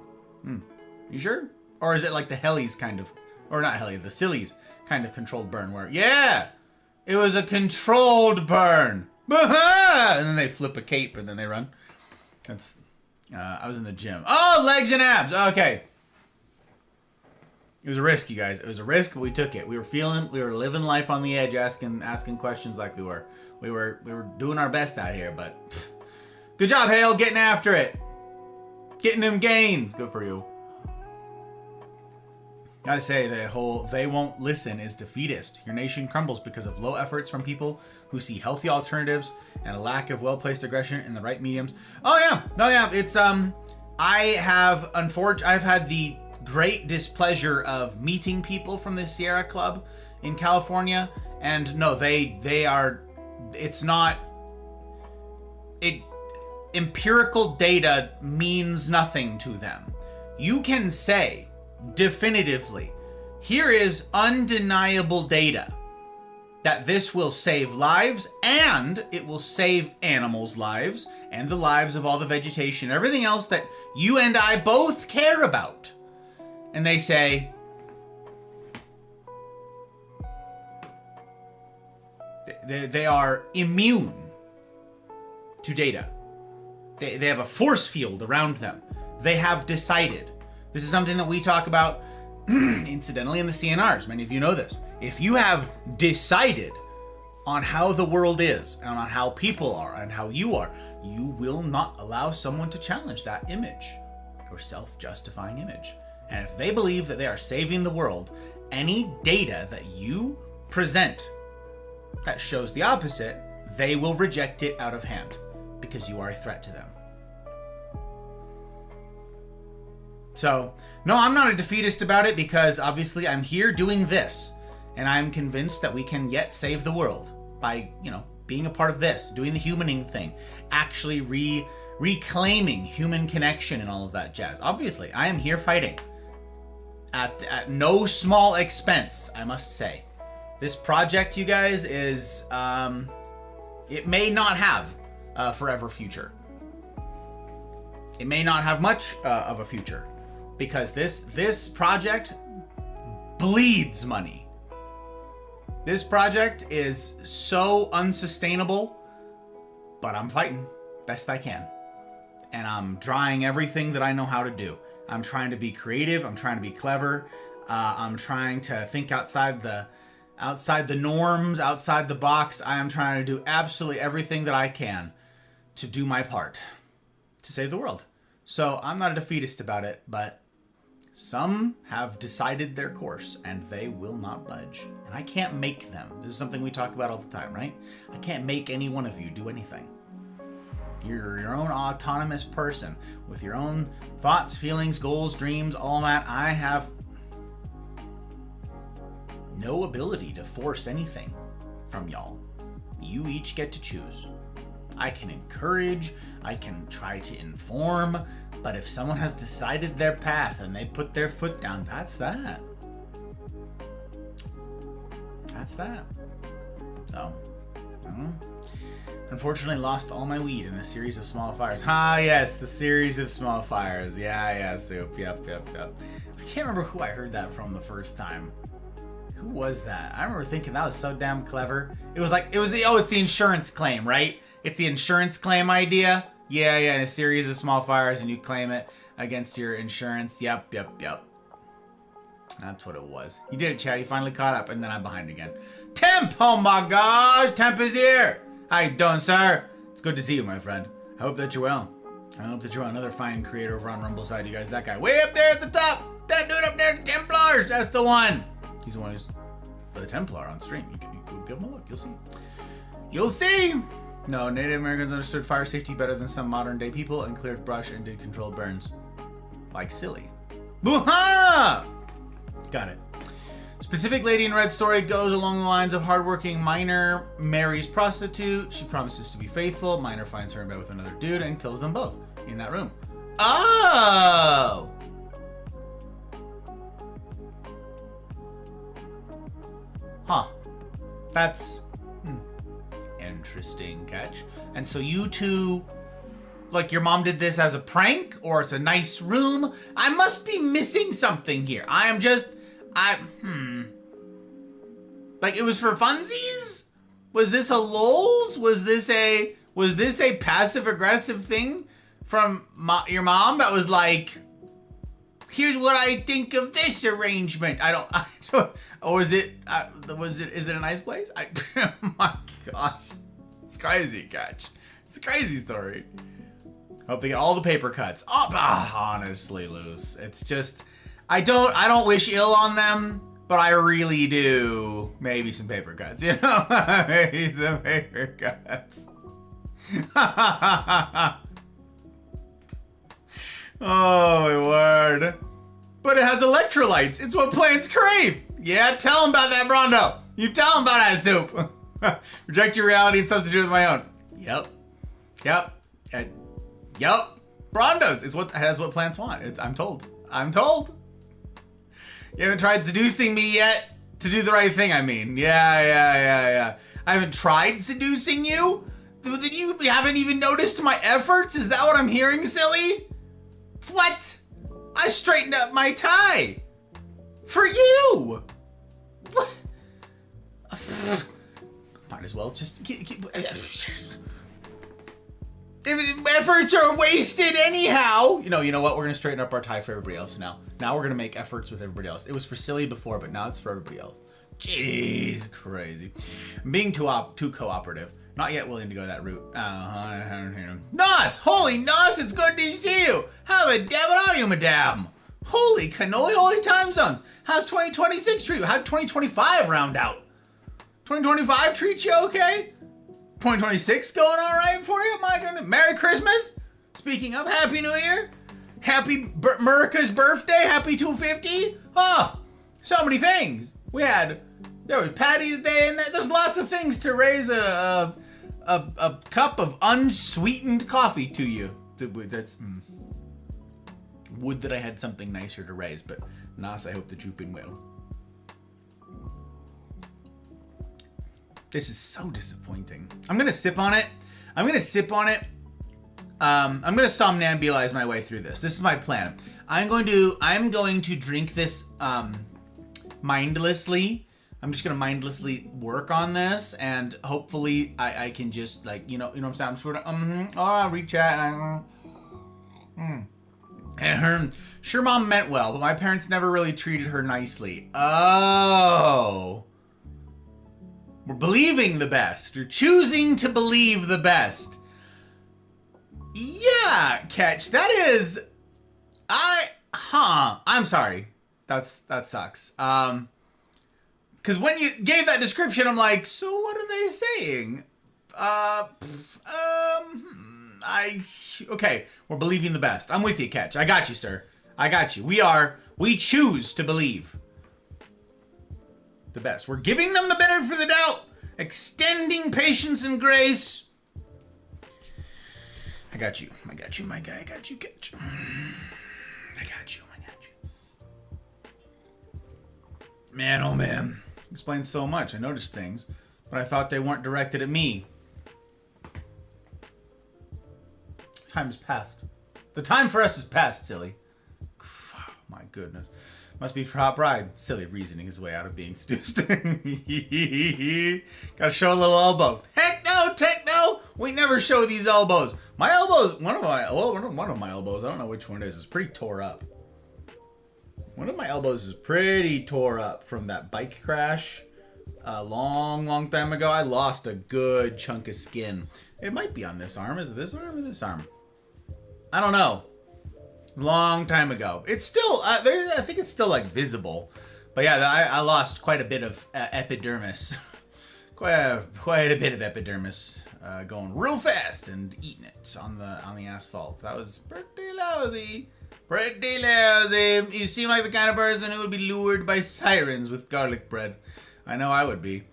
You sure? Or is it like the Hellies kind of, or not Helly, the Sillies kind of controlled burn where, yeah, it was a controlled burn. And then they flip a cape and then they run. That's, I was in the gym. Oh, legs and abs. Okay. It was a risk, you guys. It was a risk, but we took it. We were living life on the edge, asking questions like we were. We were doing our best out here, but pff, good job, Hale, getting after it. Getting them gains. Good for you. Gotta say, the whole "they won't listen" is defeatist. Your nation crumbles because of low efforts from people who see healthy alternatives and a lack of well-placed aggression in the right mediums. Oh yeah, no yeah, it's I've had the great displeasure of meeting people from the Sierra Club in California, and no, they are. It's not. Empirical data means nothing to them. You can say definitively, here is undeniable data that this will save lives and it will save animals' lives and the lives of all the vegetation, everything else that you and I both care about. And they say, they are immune to data. They have a force field around them. They have decided This is something that we talk about incidentally in the CNRs. Many of you know this. If you have decided on how the world is and on how people are and how you are, you will not allow someone to challenge that image, your self-justifying image. And if they believe that they are saving the world, any data that you present that shows the opposite, they will reject it out of hand because you are a threat to them. So, no, I'm not a defeatist about it because obviously I'm here doing this and I'm convinced that we can yet save the world by, being a part of this, doing the humaning thing, actually reclaiming human connection and all of that jazz. Obviously, I am here fighting at no small expense, I must say. This project, you guys, is, it may not have a forever future. It may not have much of a future because this project bleeds money. This project is so unsustainable, but I'm fighting best I can. And I'm trying everything that I know how to do. I'm trying to be creative. I'm trying to be clever. I'm trying to think outside the norms, outside the box. I am trying to do absolutely everything that I can to do my part to save the world. So I'm not a defeatist about it, but some have decided their course and they will not budge. And I can't make them. This is something we talk about all the time, right? I can't make any one of you do anything. You're your own autonomous person with your own thoughts, feelings, goals, dreams, all that. I have no ability to force anything from y'all. You each get to choose. I can encourage, I can try to inform, but if someone has decided their path and they put their foot down, that's that. That's that. So, unfortunately lost all my weed in a series of small fires. Ah, yes, the series of small fires. Yeah, Soup. Yep. I can't remember who I heard that from the first time. Who was that? I remember thinking that was so damn clever. It's the insurance claim, right? It's the insurance claim idea. Yeah, a series of small fires and you claim it against your insurance. Yep. That's what it was. You did it, Chad. You finally caught up, and then I'm behind again. Temp! Oh my gosh! Temp is here! How you doing, sir? It's good to see you, my friend. I hope that you're well. I hope that you're well. Another fine creator over on Rumble side, you guys. That guy way up there at the top! That dude up there, the Templars! That's the one! He's the one who's the Templar on stream. You can give him a look. You'll see. You'll see! No, Native Americans understood fire safety better than some modern day people and cleared brush and did controlled burns. Like silly. Boo-ha! Got it. Specific lady in red story goes along the lines of hardworking miner marries prostitute. She promises to be faithful. Miner finds her in bed with another dude and kills them both in that room. Oh! Huh. That's interesting catch. And so you two, like your mom did this as a prank, or it's a nice room. I must be missing something here. Like it was for funsies? Was this a lulz? Was this a passive aggressive thing from your mom that was like, here's what I think of this arrangement. I don't, or is it a nice place? Oh my gosh. It's crazy, catch. It's a crazy story. Hope they get all the paper cuts. Honestly, Luce. It's just, I don't wish ill on them, but I really do. Maybe some paper cuts, Maybe some paper cuts. Oh my word. But it has electrolytes. It's what plants crave. Yeah, tell them about that, Brondo. You tell them about that, Soup. Reject your reality and substitute with my own. Yep. Brondos is what plants want. I'm told. You haven't tried seducing me yet to do the right thing, I mean. Yeah. I haven't tried seducing you? You haven't even noticed my efforts? Is that what I'm hearing, silly? What? I straightened up my tie. For you. What? Might as well just keep Efforts are wasted anyhow. You know what? We're gonna straighten up our tie for everybody else now. Now we're gonna make efforts with everybody else. It was for Silly before, but now it's for everybody else. Jeez, crazy. I'm being too cooperative. Not yet willing to go that route. Nos! Holy Nos, it's good to see you! How the devil are you, madame? Holy cannoli, holy time zones! How's 2026 treat you? How'd 2025 round out? 2025 treat you okay? 2026 going all right for you? My goodness. Merry Christmas! Speaking of, Happy New Year! Happy Murica's birthday! Happy 250! Oh, so many things! There was Patty's Day in there. There's lots of things to raise a cup of unsweetened coffee to you. That's would that I had something nicer to raise, but Nas, I hope that you've been well. This is so disappointing. I'm gonna sip on it. I'm gonna somnambulize my way through this. This is my plan. I'm going to drink this mindlessly. I'm just gonna mindlessly work on this, and hopefully I can just you know what I'm saying. I'm sort of reach out. And sure, mom meant well, but my parents never really treated her nicely. Oh, we're believing the best. You're choosing to believe the best. Yeah, Catch. That is, I'm sorry. That sucks. Because when you gave that description, I'm like, so what are they saying? Okay, we're believing the best. I'm with you, Catch. I got you, sir. I got you. We choose to believe the best. We're giving them the benefit of the doubt, extending patience and grace. I got you, my guy. I got you, Catch. I got you. Man, oh man. Explains so much. I noticed things, but I thought they weren't directed at me. Time has passed. The time for us has passed, Silly. Oh, my goodness. Must be for Hot Bride. Silly reasoning his way out of being seduced. Gotta show a little elbow. Heck no, techno! We never show these elbows. My elbows, one of my elbows, I don't know which one it is pretty tore up. One of my elbows is pretty tore up from that bike crash a long time ago. I lost a good chunk of skin. It might be on this arm. Is it this arm or this arm? I don't know. Long time ago. It's still, I think it's still like visible. But yeah, I lost quite a bit of epidermis. quite a bit of epidermis going real fast and eating it on the asphalt. That was pretty lousy. Pretty lousy. You seem like the kind of person who would be lured by sirens with garlic bread. I know I would be.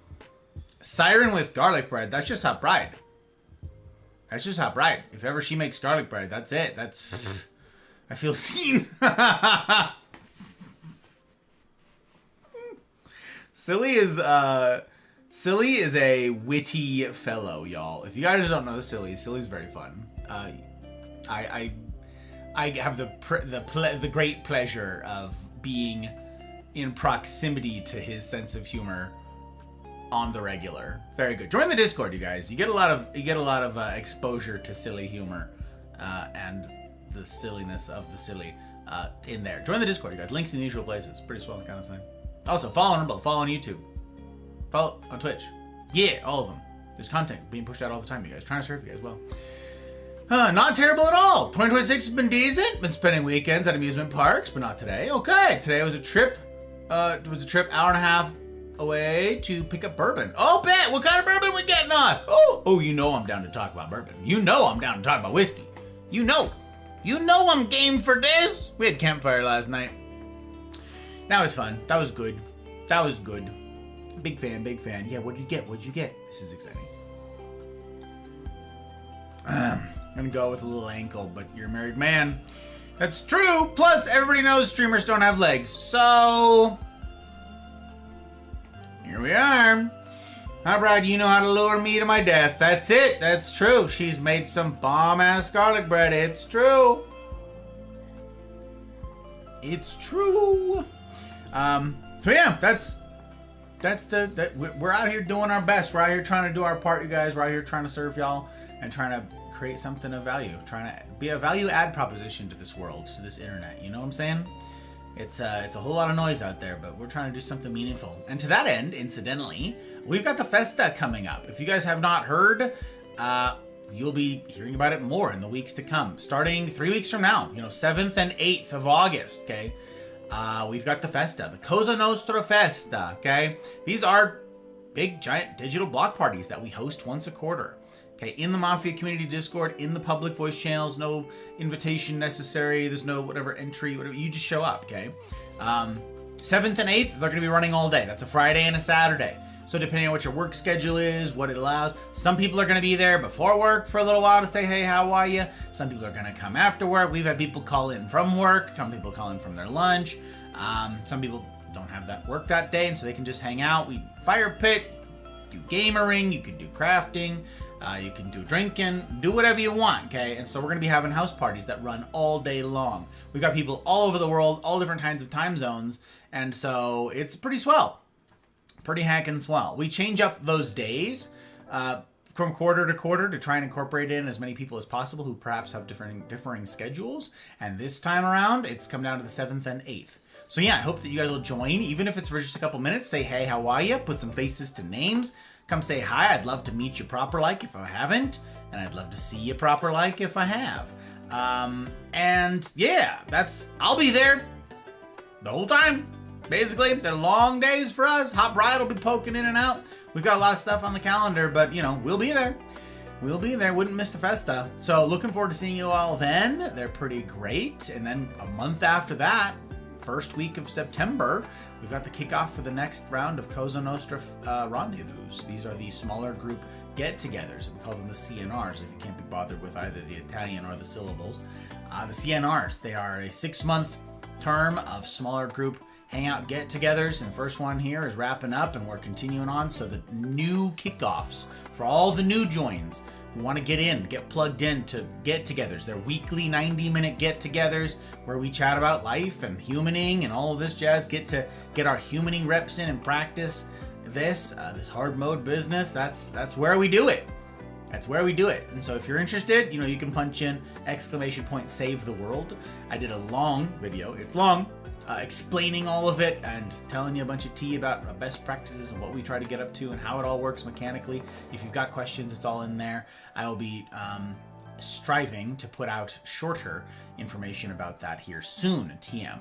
Siren with garlic bread. That's just Hot Bride. That's just Hot Bride. If ever she makes garlic bread, that's it. That's... I feel seen. Silly is a witty fellow, y'all. If you guys don't know Silly's very fun. I have the great pleasure of being in proximity to his sense of humor on the regular. Very good. Join the Discord, you guys. You get a lot of exposure to silly humor and the silliness of the silly in there. Join the Discord, you guys. Links in the usual places. Pretty swell kind of thing. Also, follow on both. Follow on YouTube. Follow on Twitch. Yeah, all of them. There's content being pushed out all the time, you guys. Trying to serve you guys well. Not terrible at all. 2026 has been decent. Been spending weekends at amusement parks, but not today. Okay, today was a trip. It was a trip hour and a half away to pick up bourbon. Oh, bet. What kind of bourbon we getting us? Oh, you know I'm down to talk about bourbon. You know I'm down to talk about whiskey. You know I'm game for this. We had campfire last night. That was fun. That was good. Big fan. Yeah, what'd you get? This is exciting. I'm gonna go with a little ankle, but you're a married man. That's true. Plus, everybody knows streamers don't have legs. So, here we are. Hi, Brad, you know how to lure me to my death. That's it. That's true. She's made some bomb-ass garlic bread. It's true. So yeah, that's We're out here doing our best. We're out here trying to do our part, you guys. We're out here trying to serve y'all and trying to create something of value, trying to be a value add proposition to this world, to this internet. You know what I'm saying? It's a whole lot of noise out there, but we're trying to do something meaningful. And to that end, incidentally, we've got the Festa coming up. If you guys have not heard, you'll be hearing about it more in the weeks to come. Starting 3 weeks from now, 7th and 8th of August, okay? We've got the Festa, the Cosa Nostra Festa, okay? These are big, giant digital block parties that we host once a quarter. Okay, in the Mafia community Discord, in the public voice channels, no invitation necessary, there's no whatever entry, whatever, you just show up, okay? 7th and 8th, they're gonna be running all day. That's a Friday and a Saturday. So depending on what your work schedule is, what it allows, some people are gonna be there before work for a little while to say, hey, how are you? Some people are gonna come after work. We've had people call in from work, some people call in from their lunch. Some people don't have that work that day, and so they can just hang out. We fire pit, do gamering, you can do crafting, you can do drinking, do whatever you want, okay? And so we're gonna be having house parties that run all day long. We've got people all over the world, all different kinds of time zones, and so it's pretty swell. Pretty hackin' swell. We change up those days from quarter to quarter to try and incorporate in as many people as possible who perhaps have differing schedules. And this time around, it's come down to the 7th and 8th. So yeah, I hope that you guys will join, even if it's for just a couple minutes. Say, hey, how are you? Put some faces to names. Come say hi. I'd love to meet you proper like if I haven't. And I'd love to see you proper like if I have. And yeah, I'll be there the whole time. Basically, they're long days for us. Hot Bride will be poking in and out. We've got a lot of stuff on the calendar, but we'll be there. We'll be there. Wouldn't miss the Festa. So looking forward to seeing you all then. They're pretty great. And then a month after that, first week of September, we've got the kickoff for the next round of Cosa Nostra rendezvous. These are the smaller group get-togethers. We call them the CNRs if you can't be bothered with either the Italian or the syllables. The CNRs, they are a 6-month term of smaller group hangout get-togethers, and the first one here is wrapping up and we're continuing on. So the new kickoffs for all the new joins who want to get plugged in to get-togethers. They're weekly 90-minute get-togethers where we chat about life and humaning and all of this jazz. Get our humaning reps in and practice this hard mode business. That's where we do it. That's where we do it. And so if you're interested, you can punch in !save the world. I did a long video. It's long. Explaining all of it and telling you a bunch of tea about best practices and what we try to get up to and how it all works mechanically. If you've got questions, it's all in there. I will be striving to put out shorter information about that here soon, TM.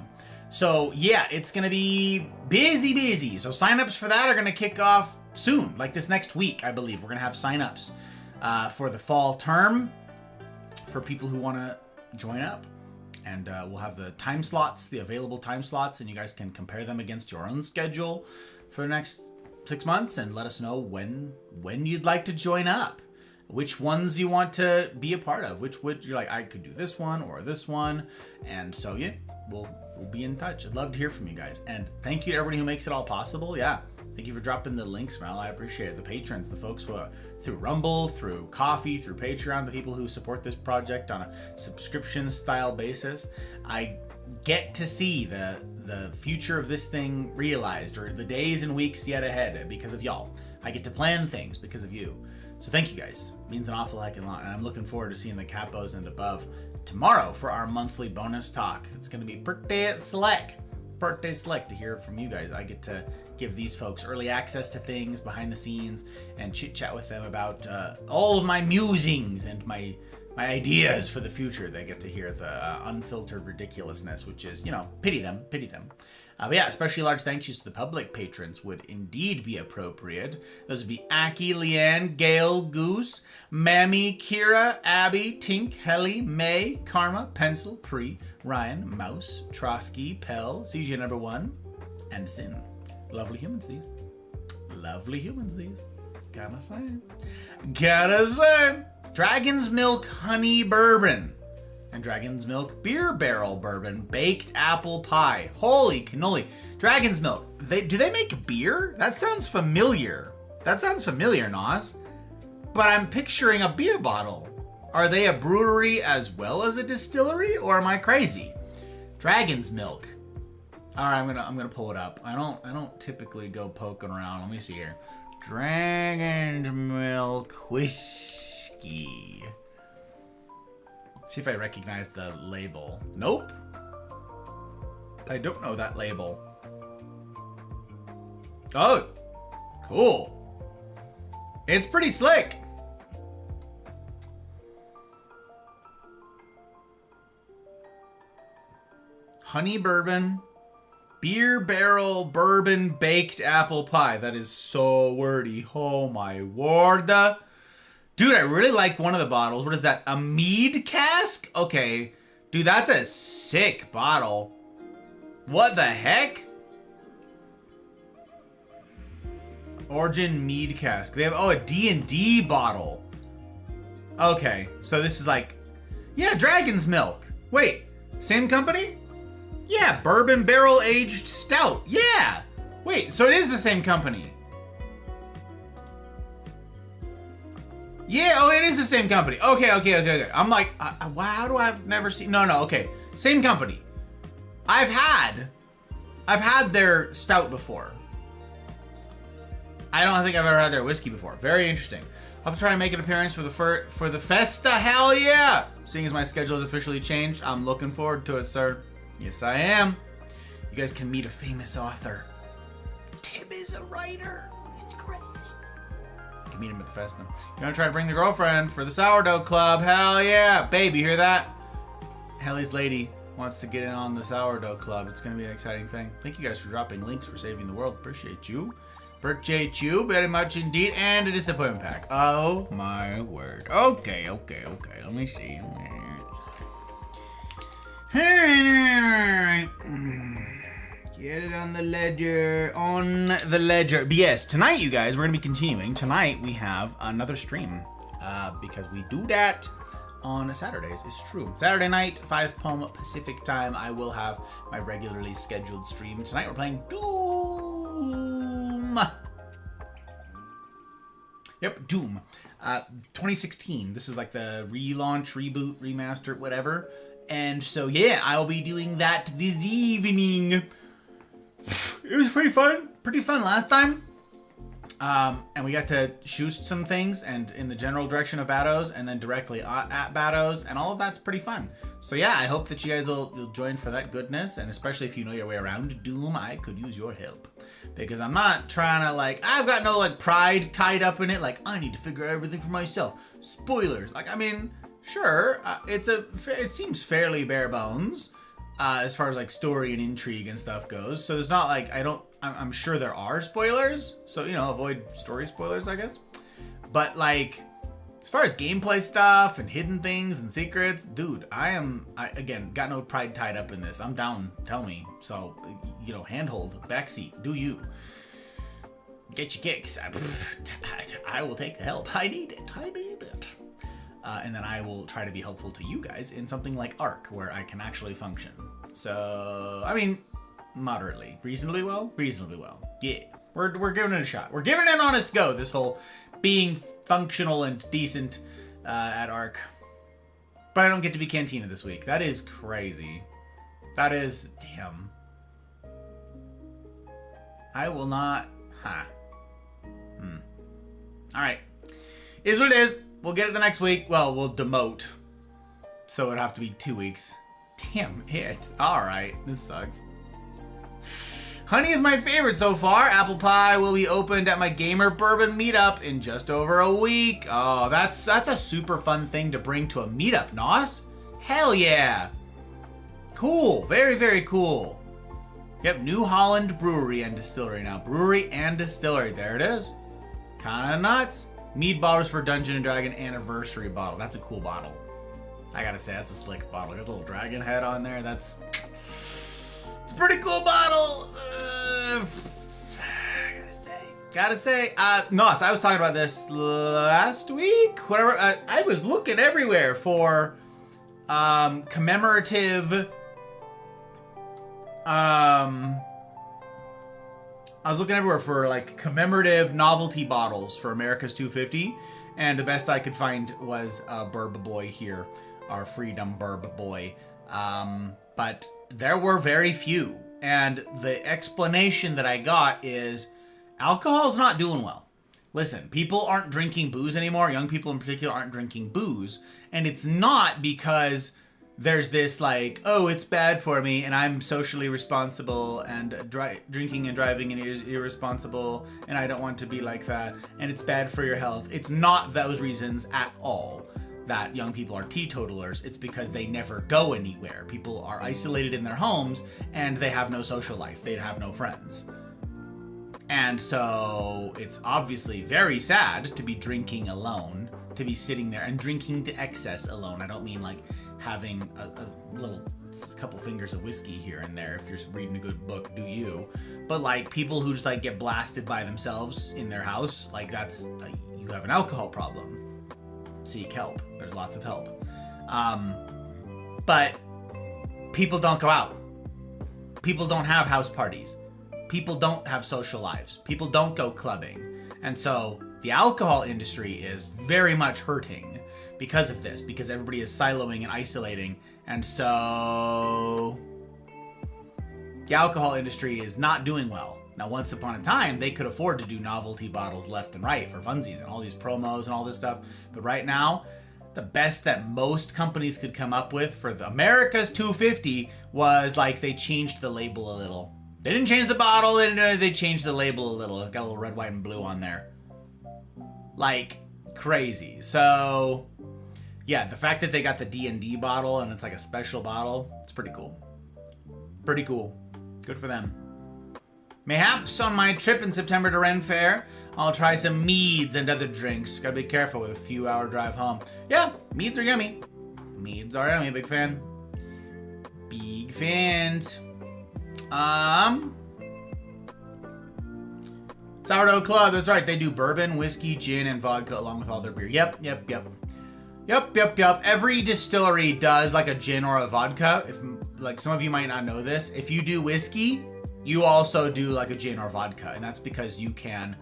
So yeah, it's going to be busy. So signups for that are going to kick off soon, like this next week, I believe. We're going to have signups for the fall term for people who want to join up. And we'll have the time slots, the available time slots, and you guys can compare them against your own schedule for the next 6 months and let us know when you'd like to join up, which ones you want to be a part of, which would you're like, I could do this one or this one. And so yeah, we'll be in touch. I'd love to hear from you guys. And thank you to everybody who makes it all possible. Yeah. Thank you for dropping the links, Mel. I appreciate it. The patrons, the folks who through Rumble, through Cawfee, through Patreon, the people who support this project on a subscription-style basis. I get to see the future of this thing realized, or the days and weeks yet ahead because of y'all. I get to plan things because of you. So thank you guys. It means an awful heck of a lot. And I'm looking forward to seeing the capos and above tomorrow for our monthly bonus talk. It's going to be pretty slick. Pretty slick to hear from you guys. I get to give these folks early access to things behind the scenes and chit chat with them about all of my musings and my ideas for the future. They get to hear the unfiltered ridiculousness, which is, pity them. But yeah, especially large thank yous to the public patrons would indeed be appropriate. Those would be Aki, Leanne, Gail, Goose, Mammy, Kira, Abby, Tink, Helly, May, Karma, Pencil, Pre, Ryan, Mouse, Trotsky, Pell, CJ number 1, and Sin. Lovely humans these. Gotta say. Dragon's Milk Honey Bourbon and Dragon's Milk Beer Barrel Bourbon Baked Apple Pie. Holy cannoli. Dragon's Milk. Do they make beer? That sounds familiar. Nos. But I'm picturing a beer bottle. Are they a brewery as well as a distillery, or am I crazy? Dragon's Milk. All right, I'm gonna pull it up. I don't typically go poking around. Let me see here. Dragon's Milk Whiskey. See if I recognize the label. Nope. I don't know that label. Oh, cool. It's pretty slick. Honey bourbon. Beer barrel bourbon baked apple pie. That is so wordy. Oh my word. Dude, I really like one of the bottles. What is that? A mead cask? Okay. Dude, that's a sick bottle. What the heck? Origin mead cask. They have, oh, a D&D bottle. Okay. So this is like, yeah, Dragon's Milk. Wait, same company? Yeah, bourbon barrel aged stout. Yeah. Wait, so it is the same company. Yeah, oh, it is the same company. Okay. I'm like, wow, do I've never seen? No, okay, same company. I've had their stout before. I don't think I've ever had their whiskey before. Very interesting. I'll have to try and make an appearance for the Festa. Hell yeah! Seeing as my schedule has officially changed, I'm looking forward to it, sir. Yes, I am. You guys can meet a famous author. Tim is a writer. It's crazy. You can meet him at the Festa. You want to try to bring the girlfriend for the sourdough club? Hell yeah! Babe, you hear that? Helly's lady wants to get in on the sourdough club. It's going to be an exciting thing. Thank you guys for dropping links for saving the world. Appreciate you. Appreciate you very much indeed. And a disappointment pack. Oh my word. Okay. Let me see. Alright. Get it on the ledger. But yes, tonight, you guys, we're going to be continuing. Tonight, we have another stream. Because we do that on Saturdays. It's true. Saturday night, 5 p.m. Pacific time, I will have my regularly scheduled stream. Tonight, we're playing Doom. Yep, Doom. 2016. This is like the relaunch, reboot, remaster, whatever. And so, yeah, I'll be doing that this evening. It was pretty fun. Pretty fun last time. And we got to shoot some things and in the general direction of Bados and then directly at Bados. And all of that's pretty fun. So, yeah, I hope that you guys will join for that goodness. And especially if you know your way around Doom, I could use your help. Because I'm not trying to, like, I've got no, like, pride tied up in it. Like, I need to figure out everything for myself. Spoilers. Like, I mean... Sure, it seems fairly bare bones as far as like story and intrigue and stuff goes. So there's not like I'm sure there are spoilers. So avoid story spoilers, I guess. But like as far as gameplay stuff and hidden things and secrets, dude, I again got no pride tied up in this. I'm down. Tell me. So handhold, backseat, do you? Get your kicks. I will take the help. I need it. And then I will try to be helpful to you guys in something like Ark, where I can actually function. So, I mean, reasonably well. Yeah, we're giving it a shot. We're giving it an honest go. This whole being functional and decent at Ark. But I don't get to be Cantina this week. That is crazy. That is damn. I will not. All right, is what it is. We'll get it the next week. Well, we'll demote. So it'd have to be 2 weeks. Damn it. Alright. This sucks. Honey is my favorite so far. Apple pie will be opened at my gamer bourbon meetup in just over a week. Oh, that's a super fun thing to bring to a meetup, Nos. Hell yeah. Cool. Very, very cool. Yep, New Holland Brewery and Distillery now. Brewery and Distillery. There it is. Kinda nuts. Mead bottles for Dungeon & Dragon Anniversary bottle. That's a cool bottle. I gotta say, that's a slick bottle. Got a little dragon head on there. It's a pretty cool bottle. Gotta say. Nos, I was talking about this last week. Whatever. I was looking everywhere for commemorative. I was looking everywhere for like commemorative novelty bottles for America's 250, and the best I could find was Burb Boy here, our Freedom Burb Boy. But there were very few. And the explanation that I got is alcohol's not doing well. Listen, people aren't drinking booze anymore. Young people in particular aren't drinking booze. And it's not because there's this like, oh, it's bad for me and I'm socially responsible and drinking and driving and irresponsible and I don't want to be like that and it's bad for your health. It's not those reasons at all that young people are teetotalers. It's because they never go anywhere. People are isolated in their homes and they have no social life. They have no friends. And so it's obviously very sad to be drinking alone, to be sitting there and drinking to excess alone. I don't mean like having a little couple fingers of whiskey here and there. If you're reading a good book, do you? But like people who just like get blasted by themselves in their house, like that's like, you have an alcohol problem. Seek help. There's lots of help. But people don't go out. People don't have house parties. People don't have social lives. People don't go clubbing. And so the alcohol industry is very much hurting because of this, because everybody is siloing and isolating. And so the alcohol industry is not doing well. Now, once upon a time, they could afford to do novelty bottles left and right for funsies and all these promos and all this stuff. But right now, the best that most companies could come up with for the America's 250 was like they changed the label a little. They didn't change the bottle, they changed the label a little. It's got a little red, white, and blue on there. Like, crazy. So, yeah, the fact that they got the D&D bottle and it's like a special bottle, it's pretty cool. Pretty cool. Good for them. Mayhaps on my trip in September to Ren Fair, I'll try some meads and other drinks. Gotta be careful with a few-hour drive home. Yeah, meads are yummy. Meads are yummy. Big fan. Big fans. Sourdough Club, that's right. They do bourbon, whiskey, gin, and vodka along with all their beer. Yep. Every distillery does like a gin or a vodka. If like some of you might not know this, if you do whiskey, you also do like a gin or vodka, and that's because you can.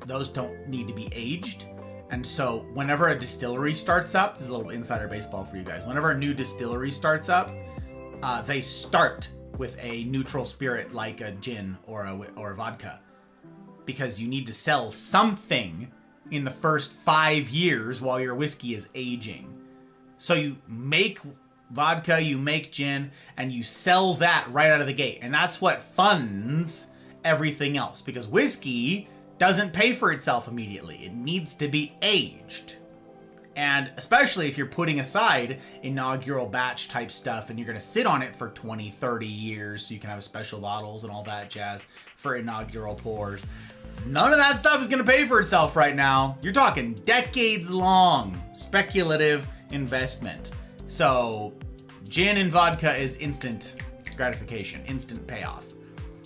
Those don't need to be aged, and so whenever a distillery starts up, this is a little insider baseball for you guys. Whenever a new distillery starts up, they start with a neutral spirit like a gin or a vodka, because you need to sell something in the first 5 years while your whiskey is aging. So you make vodka, you make gin, and you sell that right out of the gate. And that's what funds everything else, because whiskey doesn't pay for itself immediately. It needs to be aged. And especially if you're putting aside inaugural batch type stuff and you're going to sit on it for 20, 30 years so you can have special bottles and all that jazz for inaugural pours. None of that stuff is going to pay for itself right now. You're talking decades long speculative investment. So gin and vodka is instant gratification, instant payoff.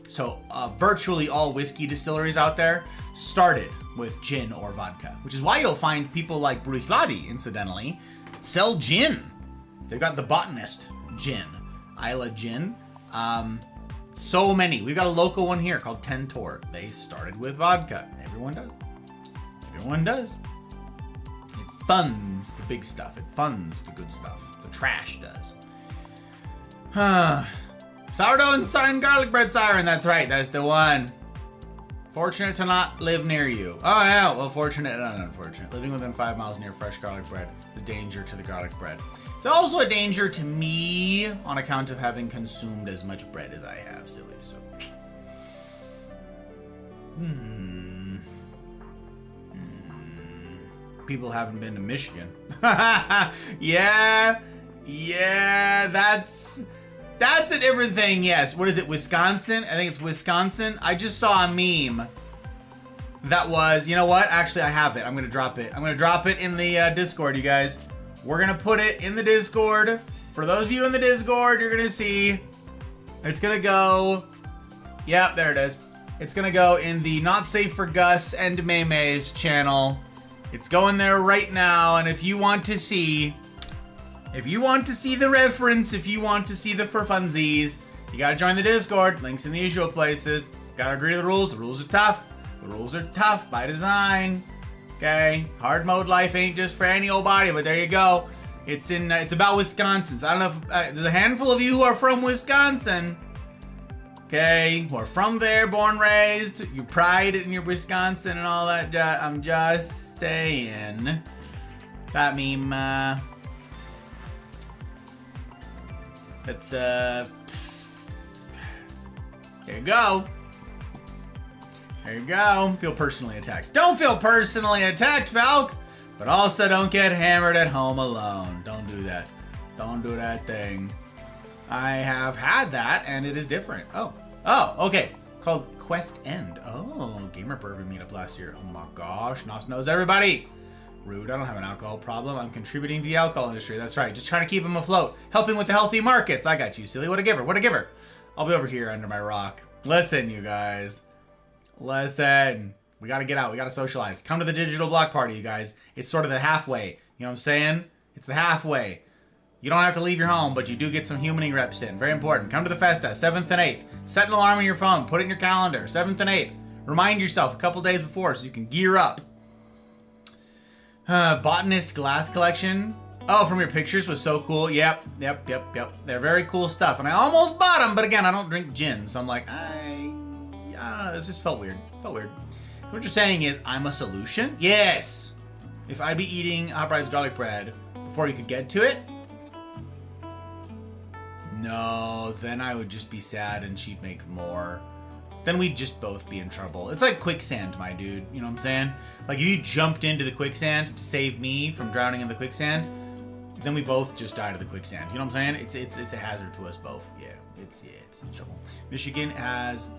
So virtually all whiskey distilleries out there started with gin or vodka, which is why you'll find people like Bruichladdich, incidentally, sell gin. They've got the Botanist gin, Isla Gin. So many. We've got a local one here called Tentor. They started with vodka. Everyone does. Everyone does. It funds the big stuff. It funds the good stuff. The trash does. Sourdough and garlic bread siren. That's right. That's the one. Fortunate to not live near you. Oh, yeah. Well, fortunate and unfortunate. Living within 5 miles near fresh garlic bread is a danger to the garlic bread. It's also a danger to me on account of having consumed as much bread as I have, silly. So, people haven't been to Michigan. Yeah, that's a different thing. Yes. What is it? Wisconsin? I think it's Wisconsin. I just saw a meme that was, you know what? Actually, I have it. I'm going to drop it. I'm going to drop it in the Discord, you guys. We're going to put it in the Discord. For those of you in the Discord, you're going to see it's going to go. Yeah, there it is. It's going to go in the Not Safe for Gus and Maymay's channel. It's going there right now. And if you want to see the reference, if you want to see the for funsies, you gotta join the Discord. Links in the usual places. Gotta agree to the rules. The rules are tough. The rules are tough by design. Okay? Hard mode life ain't just for any old body, but there you go. It's about Wisconsin. So I don't know if there's a handful of you who are from Wisconsin. Okay, who are from there, born, raised, your pride in your Wisconsin and all that. I'm just saying. That meme, it's, there you go. There you go. Feel personally attacked. Don't feel personally attacked, Falk! But also don't get hammered at home alone. Don't do that. Don't do that thing. I have had that, and it is different. Oh, okay. Called Quest End. Oh, Gamer Bourbon meetup last year. Oh my gosh, Nos knows everybody. Rude, I don't have an alcohol problem. I'm contributing to the alcohol industry. That's right, just trying to keep them afloat. Helping with the healthy markets. I got you, silly. What a giver, what a giver. I'll be over here under my rock. Listen, you guys. Listen. We gotta get out, we gotta socialize. Come to the digital block party, you guys. It's sort of the halfway. You know what I'm saying? It's the halfway. You don't have to leave your home, but you do get some humaning reps in. Very important. Come to the Festa, 7th and 8th. Set an alarm on your phone. Put it in your calendar, 7th and 8th. Remind yourself a couple days before so you can gear up. Botanist glass collection. Oh, from your pictures was so cool. Yep. They're very cool stuff. And I almost bought them, but again, I don't drink gin. So I'm like, I don't know. This just felt weird. What you're saying is, I'm a solution? Yes. If I'd be eating Hot Bride's garlic bread before you could get to it, no, then I would just be sad and she'd make more. Then we'd just both be in trouble. It's like quicksand, my dude. You know what I'm saying? Like if you jumped into the quicksand to save me from drowning in the quicksand, then we both just died of the quicksand. You know what I'm saying? It's a hazard to us both. Yeah, it's trouble. Michigan has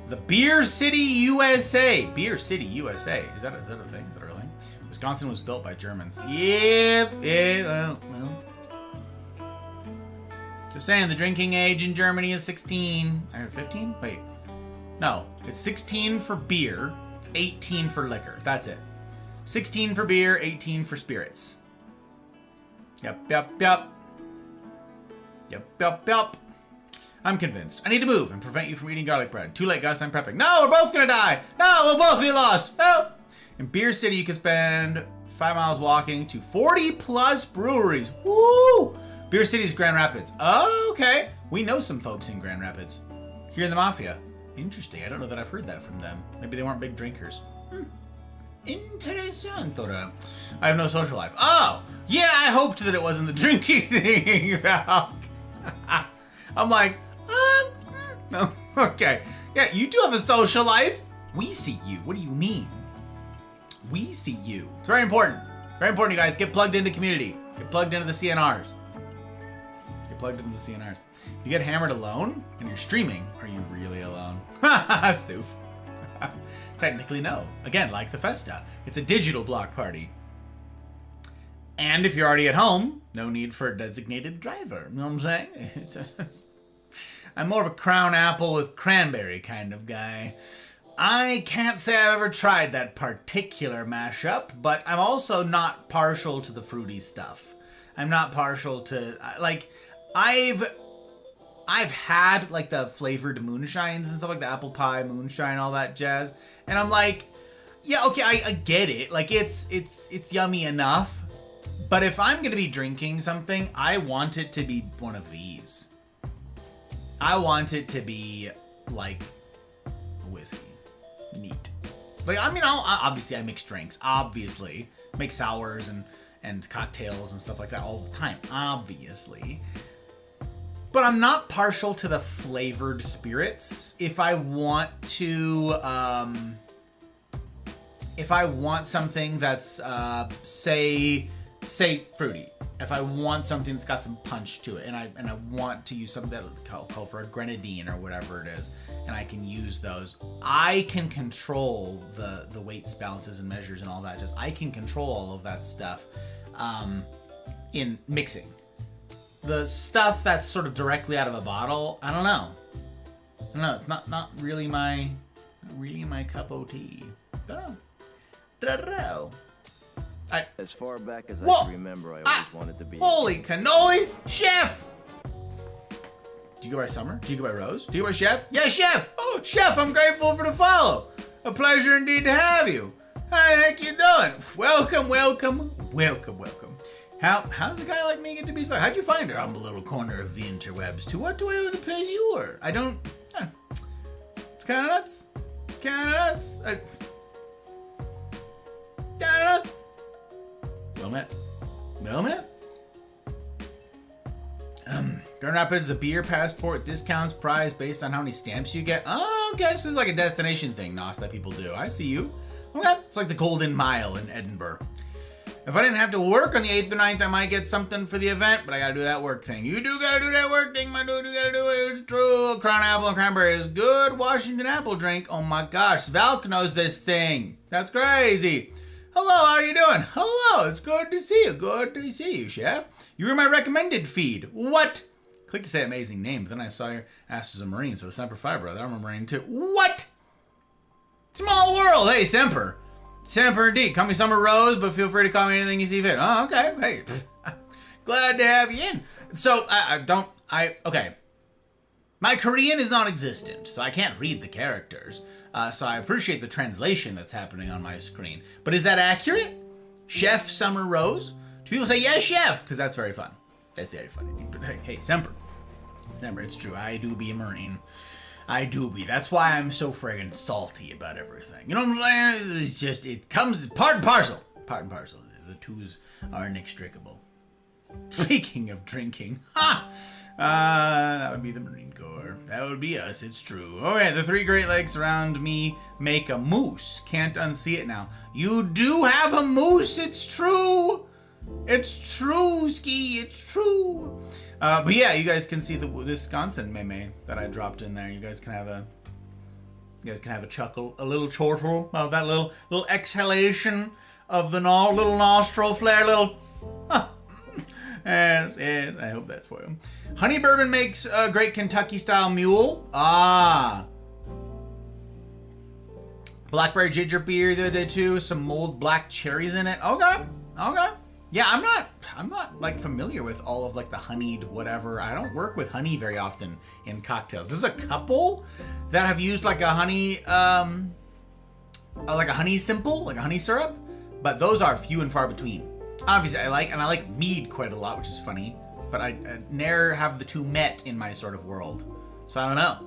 the Beer City, USA. Beer City, USA. Is that a thing? Is that a real thing? Wisconsin was built by Germans. Yeah, well. Just saying, the drinking age in Germany is 16. I heard 15? Wait. No, it's 16 for beer. It's 18 for liquor. That's it. 16 for beer, 18 for spirits. Yep. I'm convinced. I need to move and prevent you from eating garlic bread. Too late, Gus. I'm prepping. No, we're both gonna die. No, we'll both be lost. No. In Beer City, you can spend 5 miles walking to 40 plus breweries. Woo! Beer City is Grand Rapids. Oh, okay. We know some folks in Grand Rapids. Here in the Mafia. Interesting. I don't know that I've heard that from them. Maybe they weren't big drinkers. Interessante. I have no social life. Oh, yeah, I hoped that it wasn't the drinking thing. I'm like, no. Okay. Yeah, you do have a social life. We see you. What do you mean? We see you. It's very important. Very important, you guys. Get plugged into community. Get plugged into the CNRs. Get plugged into the CNRs. If you get hammered alone and you're streaming, are you really alone? Soof. Technically, no. Again, like the Festa. It's a digital block party. And if you're already at home, no need for a designated driver. You know what I'm saying? I'm more of a crown apple with cranberry kind of guy. I can't say I've ever tried that particular mashup, but I'm also not partial to the fruity stuff. I'm not partial to, like, I've had like the flavored moonshines and stuff like the apple pie moonshine, all that jazz, and I'm like, yeah, okay, I get it. Like it's yummy enough, but if I'm gonna be drinking something, I want it to be one of these. I want it to be like whiskey, neat. Like I mean, obviously I mix drinks, obviously make sours and cocktails and stuff like that all the time, obviously. But I'm not partial to the flavored spirits. If I want to, if I want something that's, say fruity. If I want something that's got some punch to it, and I want to use something that call for a grenadine or whatever it is, and I can use those, I can control the weights, balances, and measures and all that. Just I can control all of that stuff in mixing. The stuff that's sort of directly out of a bottle, I don't know. It's not really my cup of tea. Don't know. As far back as I can remember, I always wanted to be. Holy cannoli, chef! Do you go by Summer? Do you go by Rose? Do you go by Chef? Yeah, Chef! Oh, Chef, I'm grateful for the follow. A pleasure indeed to have you. How the heck you doing? Welcome. How's a guy like me get to be so? How'd you find her humble little corner of the interwebs? To what do I owe the pleasure? I don't. Kind of nuts. Kind of nuts. Kind of nuts. Well met. Well met. Grand Rapids is a beer passport, discounts, prize based on how many stamps you get. Oh, okay, so it's like a destination thing, Nos, that people do. I see you. Okay, it's like the Golden Mile in Edinburgh. If I didn't have to work on the 8th or 9th, I might get something for the event, but I gotta do that work thing. You do gotta do that work thing, my dude. You gotta do it. It's true. Crown apple and cranberry is good. Washington apple drink. Oh my gosh, Valk knows this thing. That's crazy. Hello, how are you doing? Hello, it's good to see you. Good to see you, chef. You were my recommended feed. What? Click to say amazing name, but then I saw your ass as a Marine, so Semper Fi, brother. I'm a Marine too. What? Small world. Hey, Semper. Semper indeed. Call me Summer Rose, but feel free to call me anything you see fit. Oh, okay. Hey, glad to have you in. So, okay. My Korean is non-existent, so I can't read the characters. So I appreciate the translation that's happening on my screen. But is that accurate? Chef Summer Rose? Do people say, yes, chef? Because that's very fun. That's very funny. But hey, Semper. Semper, it's true. I do be a Marine. I do be. That's why I'm so friggin' salty about everything. You know what I'm saying? It's just, it comes part and parcel. Part and parcel. The twos are inextricable. Speaking of drinking, that would be the Marine Corps. That would be us, it's true. Okay, the 3 Great Lakes around me make a moose. Can't unsee it now. You do have a moose, it's true. It's true, Ski, it's true. But yeah, you guys can see the Wisconsin meme that I dropped in there. You guys can have a chuckle, a little chortle of that little exhalation of the little nostril flare, little. And I hope that's for you. Honey Bourbon makes a great Kentucky-style mule. Blackberry ginger beer the other day too. Some mulled black cherries in it. Okay. Yeah, I'm not like familiar with all of like the honeyed whatever. I don't work with honey very often in cocktails. There's a couple that have used like a honey, like a honey simple, like a honey syrup, but those are few and far between. Obviously, I like mead quite a lot, which is funny, but I ne'er have the two met in my sort of world. So I don't know.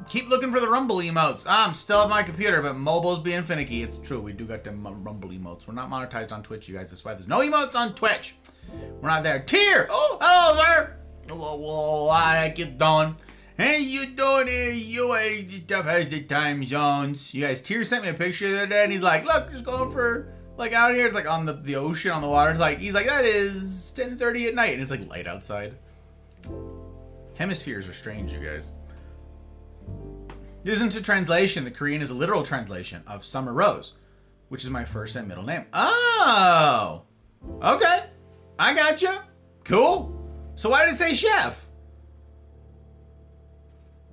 Keep looking for the Rumble emotes. I'm still at my computer, but mobile's being finicky. It's true, we do got them Rumble emotes. We're not monetized on Twitch, you guys. That's why there's no emotes on Twitch. We're not there. Tier! Oh, hello, sir! Hello, how you doing? Hey, you doing here? You stuff has the time zones. You guys, Tier sent me a picture the other day, and he's like, look, just going for, like, out here. It's like on the ocean, on the water. It's like, he's like, that is 10:30 at night, and it's like light outside. Hemispheres are strange, you guys. This isn't a translation. The Korean is a literal translation of Summer Rose, which is my first and middle name. Oh! Okay. I gotcha. Cool. So why did it say chef?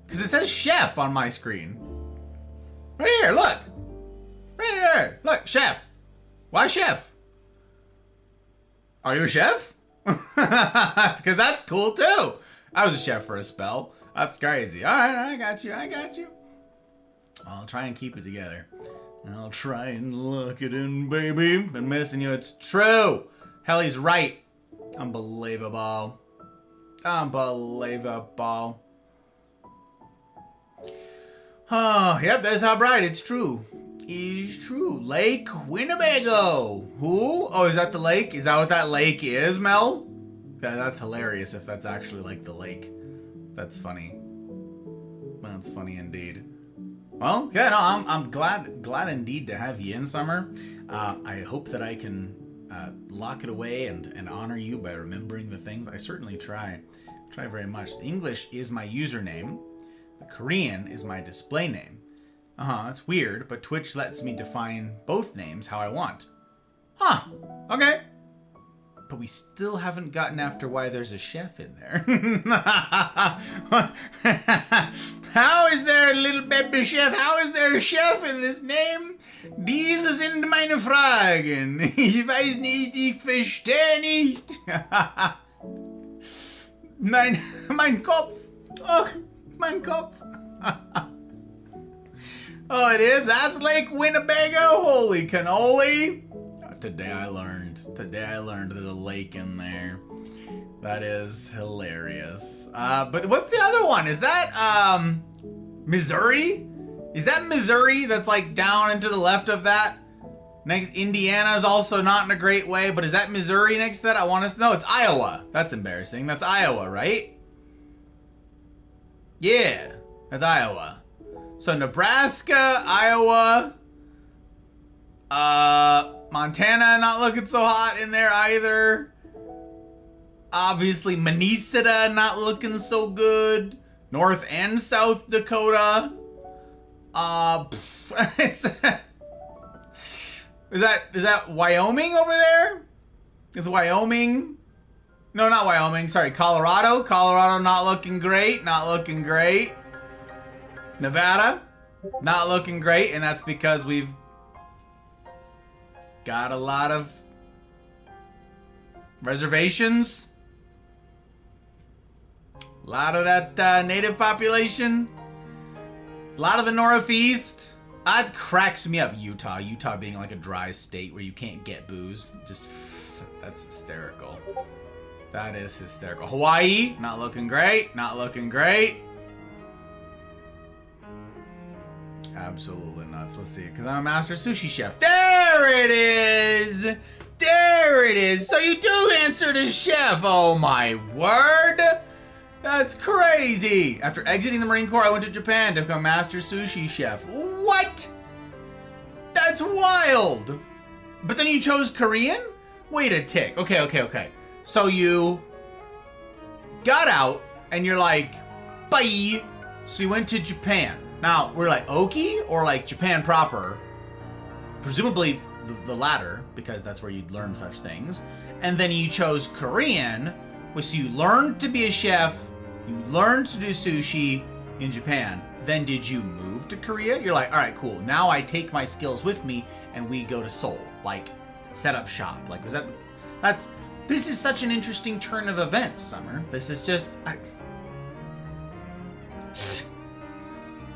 Because it says chef on my screen. Right here, look. Right here. Look, chef. Why chef? Are you a chef? Because that's cool too. I was a chef for a spell. That's crazy. All right, I got you. I'll try and keep it together. I'll try and lock it in, baby. Been missing you. It's true. Helly's right. Unbelievable. Oh, yep, that's how bright. It's true. It's true. Lake Winnebago. Who? Oh, is that the lake? Is that what that lake is, Mel? That's hilarious if that's actually like the lake. That's funny. That's funny indeed. Well, yeah, no, I'm glad indeed to have you in, Summer. I hope that I can lock it away and honor you by remembering the things. I certainly try very much. The English is my username. The Korean is my display name. That's weird, but Twitch lets me define both names how I want. Okay. But we still haven't gotten after why there's a chef in there. How is there a little baby chef? How is there a chef in this name? Diese sind meine Fragen. Ich weiß nicht, ich verstehe nicht. Mein Kopf. Oh, mein Kopf. Oh, it is? That's Lake Winnebago? Holy cannoli. Today I learned there's a lake in there. That is hilarious. But what's the other one? Is that Missouri? Is that Missouri that's like down and to the left of that? Next, Indiana is also not in a great way, but is that Missouri next to that? I want to know. It's Iowa. That's embarrassing. That's Iowa, right? Yeah, that's Iowa. So Nebraska, Iowa, Montana not looking so hot in there either. Obviously, Minnesota not looking so good. North and South Dakota. Is that Wyoming over there? Is Wyoming? No, not Wyoming. Sorry, Colorado. Colorado not looking great. Not looking great. Nevada, not looking great, and that's because we've got a lot of reservations. A lot of that native population. A lot of the Northeast. That cracks me up, Utah. Utah being like a dry state where you can't get booze. Just, that's hysterical. That is hysterical. Hawaii, not looking great. Not looking great. Absolutely nuts. Let's see, because I'm a master sushi chef. There it is! There it is! So you do answer to chef! Oh my word! That's crazy! After exiting the Marine Corps, I went to Japan to become master sushi chef. What? That's wild! But then you chose Korean? Wait a tick. Okay. So you got out and you're like, bye! So you went to Japan. Now, we're like Oki or like Japan proper? Presumably the latter, because that's where you'd learn such things. And then you chose Korean, so you learned to be a chef, you learned to do sushi in Japan. Then did you move to Korea? You're like, all right, cool. Now I take my skills with me and we go to Seoul, like set up shop. Like, was that, this is such an interesting turn of events, Summer. This is just,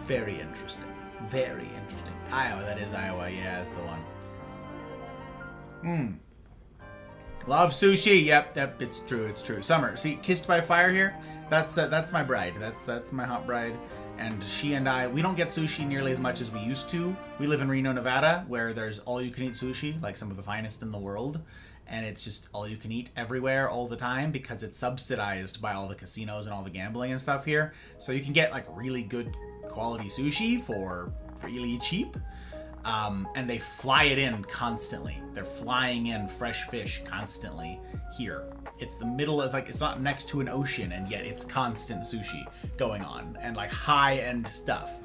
very interesting. Very interesting. Iowa, that is Iowa. Yeah, that's the one. Love sushi. Yep, it's true. Summer, see, Kissed by Fire here. That's my bride. That's my hot bride. And she and I, we don't get sushi nearly as much as we used to. We live in Reno, Nevada, where there's all-you-can-eat sushi, like some of the finest in the world. And it's just all-you-can-eat everywhere, all the time, because it's subsidized by all the casinos and all the gambling and stuff here. So you can get like really good quality sushi for really cheap. And they fly it in constantly. They're flying in fresh fish constantly here. It's the middle, it's not next to an ocean, and yet it's constant sushi going on and like high-end stuff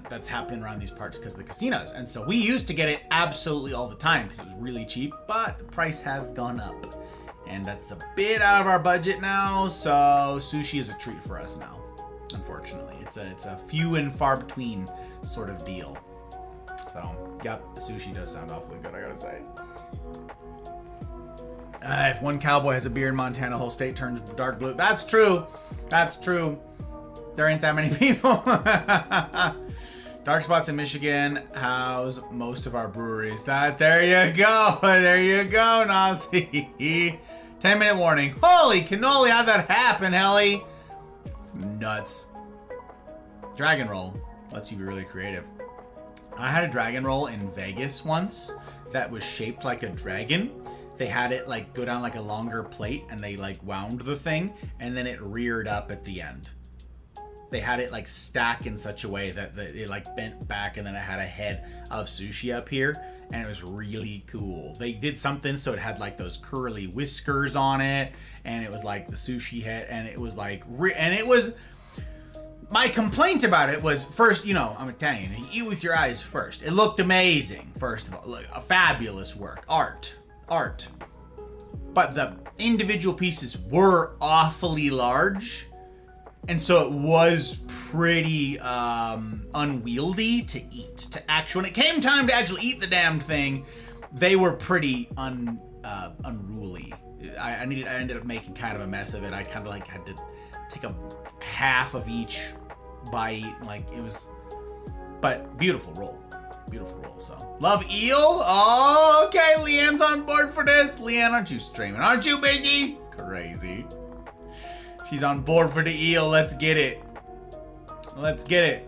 that's happening around these parts because of the casinos. And so we used to get it absolutely all the time because it was really cheap, but the price has gone up. And that's a bit out of our budget now, so sushi is a treat for us now, unfortunately. It's a few and far between sort of deal. So, yep, the sushi does sound awfully good, I gotta say. If one cowboy has a beer in Montana, the whole state turns dark blue. That's true. That's true. There ain't that many people. Dark spots in Michigan house most of our breweries. There you go. There you go, Nazi. 10-minute warning. Holy cannoli, how'd that happen, Helly? It's nuts. Dragon roll lets you be really creative. I had a dragon roll in Vegas once that was shaped like a dragon. They had it like go down like a longer plate and they like wound the thing and then it reared up at the end. They had it like stack in such a way that it like bent back and then it had a head of sushi up here and it was really cool. They did something so it had like those curly whiskers on it and it was like the sushi head and it was like, and it was, my complaint about it was, first, you know, I'm Italian, you eat with your eyes first. It looked amazing, first of all, like a fabulous work, art. But the individual pieces were awfully large, and so it was pretty unwieldy to eat. When it came time to actually eat the damned thing, they were pretty unruly. I ended up making kind of a mess of it. I kind of like had to take a half of each bite, like it was, but beautiful roll. So love eel. Oh, okay, Leanne's on board for this. Leanne, aren't you streaming? Aren't you busy? Crazy. She's on board for the eel. Let's get it. Let's get it.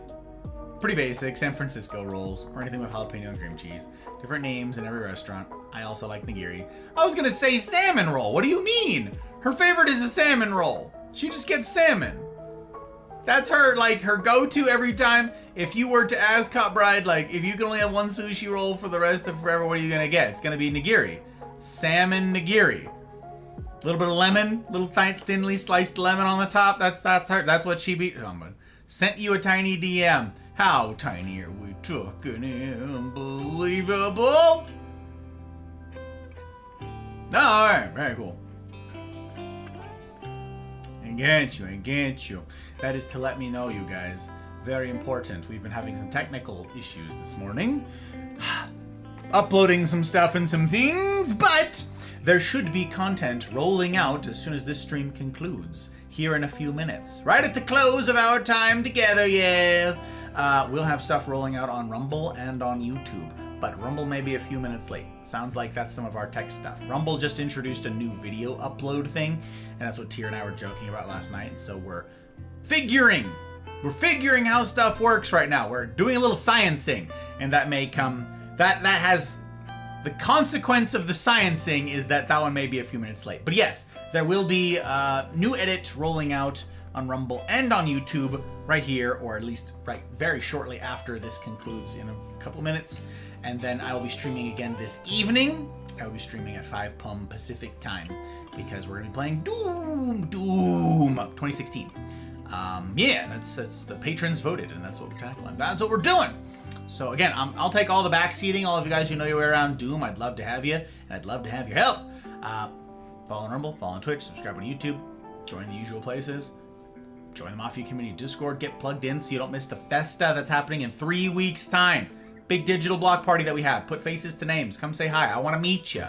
Pretty basic. San Francisco rolls or anything with jalapeno and cream cheese. Different names in every restaurant. I also like nigiri. I was gonna say salmon roll. What do you mean? Her favorite is a salmon roll. She just gets salmon. That's her, like, her go-to every time. If you were to ask Hot Bride, like, if you can only have one sushi roll for the rest of forever, what are you gonna get? It's gonna be nigiri. Salmon nigiri. A little bit of lemon, little thinly sliced lemon on the top. That's her. That's what she beat. Sent you a tiny DM. How tiny are we talking? Unbelievable. All right, very cool. I get you. That is to let me know, you guys. Very important. We've been having some technical issues this morning. Uploading some stuff and some things, but there should be content rolling out as soon as this stream concludes. Here in a few minutes. Right at the close of our time together, yes. We'll have stuff rolling out on Rumble and on YouTube. But Rumble may be a few minutes late. Sounds like that's some of our tech stuff. Rumble just introduced a new video upload thing, and that's what Tyr and I were joking about last night. So we're figuring how stuff works right now. We're doing a little sciencing, and that may come. That has the consequence of the sciencing is that one may be a few minutes late. But yes, there will be a new edit rolling out on Rumble and on YouTube right here, or at least right very shortly after this concludes in a couple minutes. And then I will be streaming again this evening. I will be streaming at 5 p.m. Pacific time because we're going to be playing Doom 2016. Yeah, that's the patrons voted, and that's what we're tackling. That's what we're doing. So again, I'll take all the backseating. All of you guys who know your way around Doom, I'd love to have you, and I'd love to have your help. Follow on Rumble, follow on Twitch, subscribe on YouTube, join the usual places. Join the Mafia Community Discord, get plugged in so you don't miss the Festa that's happening in 3 weeks' time. Big digital block party that we have. Put faces to names. Come say hi. I want to meet you.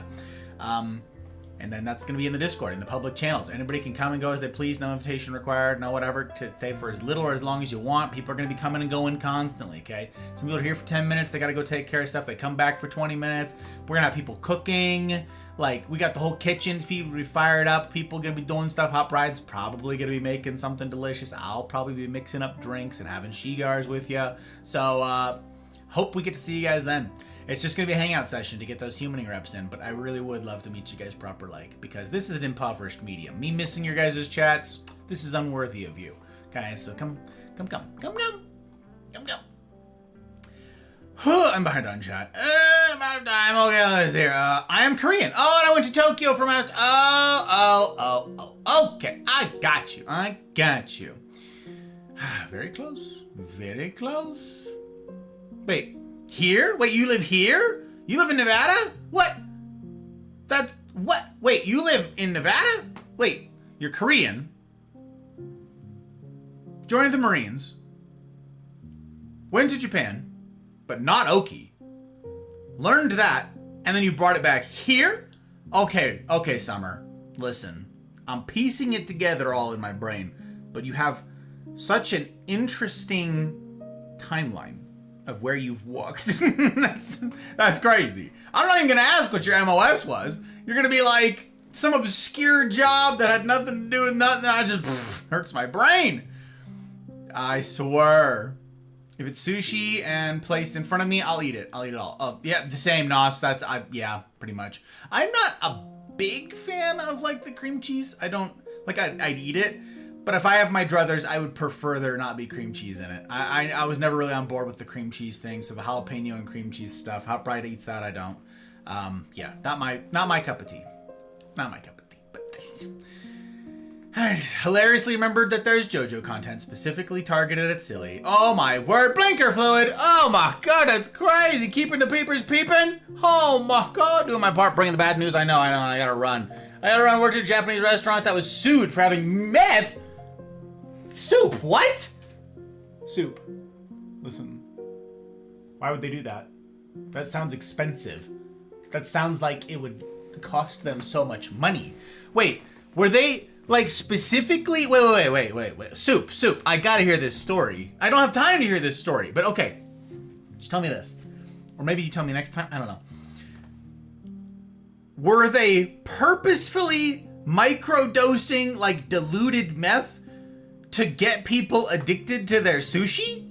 And then that's going to be in the Discord, in the public channels. Anybody can come and go as they please. No invitation required. No whatever. To stay for as little or as long as you want. People are going to be coming and going constantly, okay? Some people are here for 10 minutes. They got to go take care of stuff. They come back for 20 minutes. We're going to have people cooking. Like, we got the whole kitchen. People will be fired up. People going to be doing stuff. Hot Bride's probably going to be making something delicious. I'll probably be mixing up drinks and having shigars with you. So, hope we get to see you guys then. It's just going to be a hangout session to get those humaning reps in, but I really would love to meet you guys proper like, because this is an impoverished medium. Me missing your guys' chats, this is unworthy of you. Okay, so come. I'm behind on chat. I'm out of time. Okay, let's see here. I am Korean. Oh, and I went to Tokyo for my... Oh. Okay, I got you. Very close. Very close. Wait. Here? Wait, you live here? You live in Nevada? What? What? Wait, you live in Nevada? Wait, you're Korean. Joined the Marines. Went to Japan, but not Oki. Learned that, and then you brought it back here? Okay, Summer. Listen, I'm piecing it together all in my brain, but you have such an interesting timeline of where you've walked. that's crazy. I'm not even gonna ask what your MOS was. You're gonna be like some obscure job that had nothing to do with nothing. That just hurts my brain. I swear. If it's sushi and placed in front of me, I'll eat it. I'll eat it all. Oh, yeah, the same, Nos. Yeah, pretty much. I'm not a big fan of like the cream cheese. I don't like. I'd eat it. But if I have my druthers, I would prefer there not be cream cheese in it. I was never really on board with the cream cheese thing, so the jalapeno and cream cheese stuff. Hot Bride eats that, I don't. Yeah, not my cup of tea. Not my cup of tea. But I hilariously remembered that there's JoJo content specifically targeted at silly. Oh my word, blinker fluid! Oh my god, that's crazy! Keeping the peepers peeping? Oh my god, doing my part, bringing the bad news. I know, I gotta run. Worked at a Japanese restaurant that was sued for having meth. Soup, what? Soup. Listen. Why would they do that? That sounds expensive. That sounds like it would cost them so much money. Wait, were they, like, specifically... Wait. Soup. I gotta hear this story. I don't have time to hear this story, but okay. Just tell me this. Or maybe you tell me next time. I don't know. Were they purposefully microdosing like diluted meth to get people addicted to their sushi?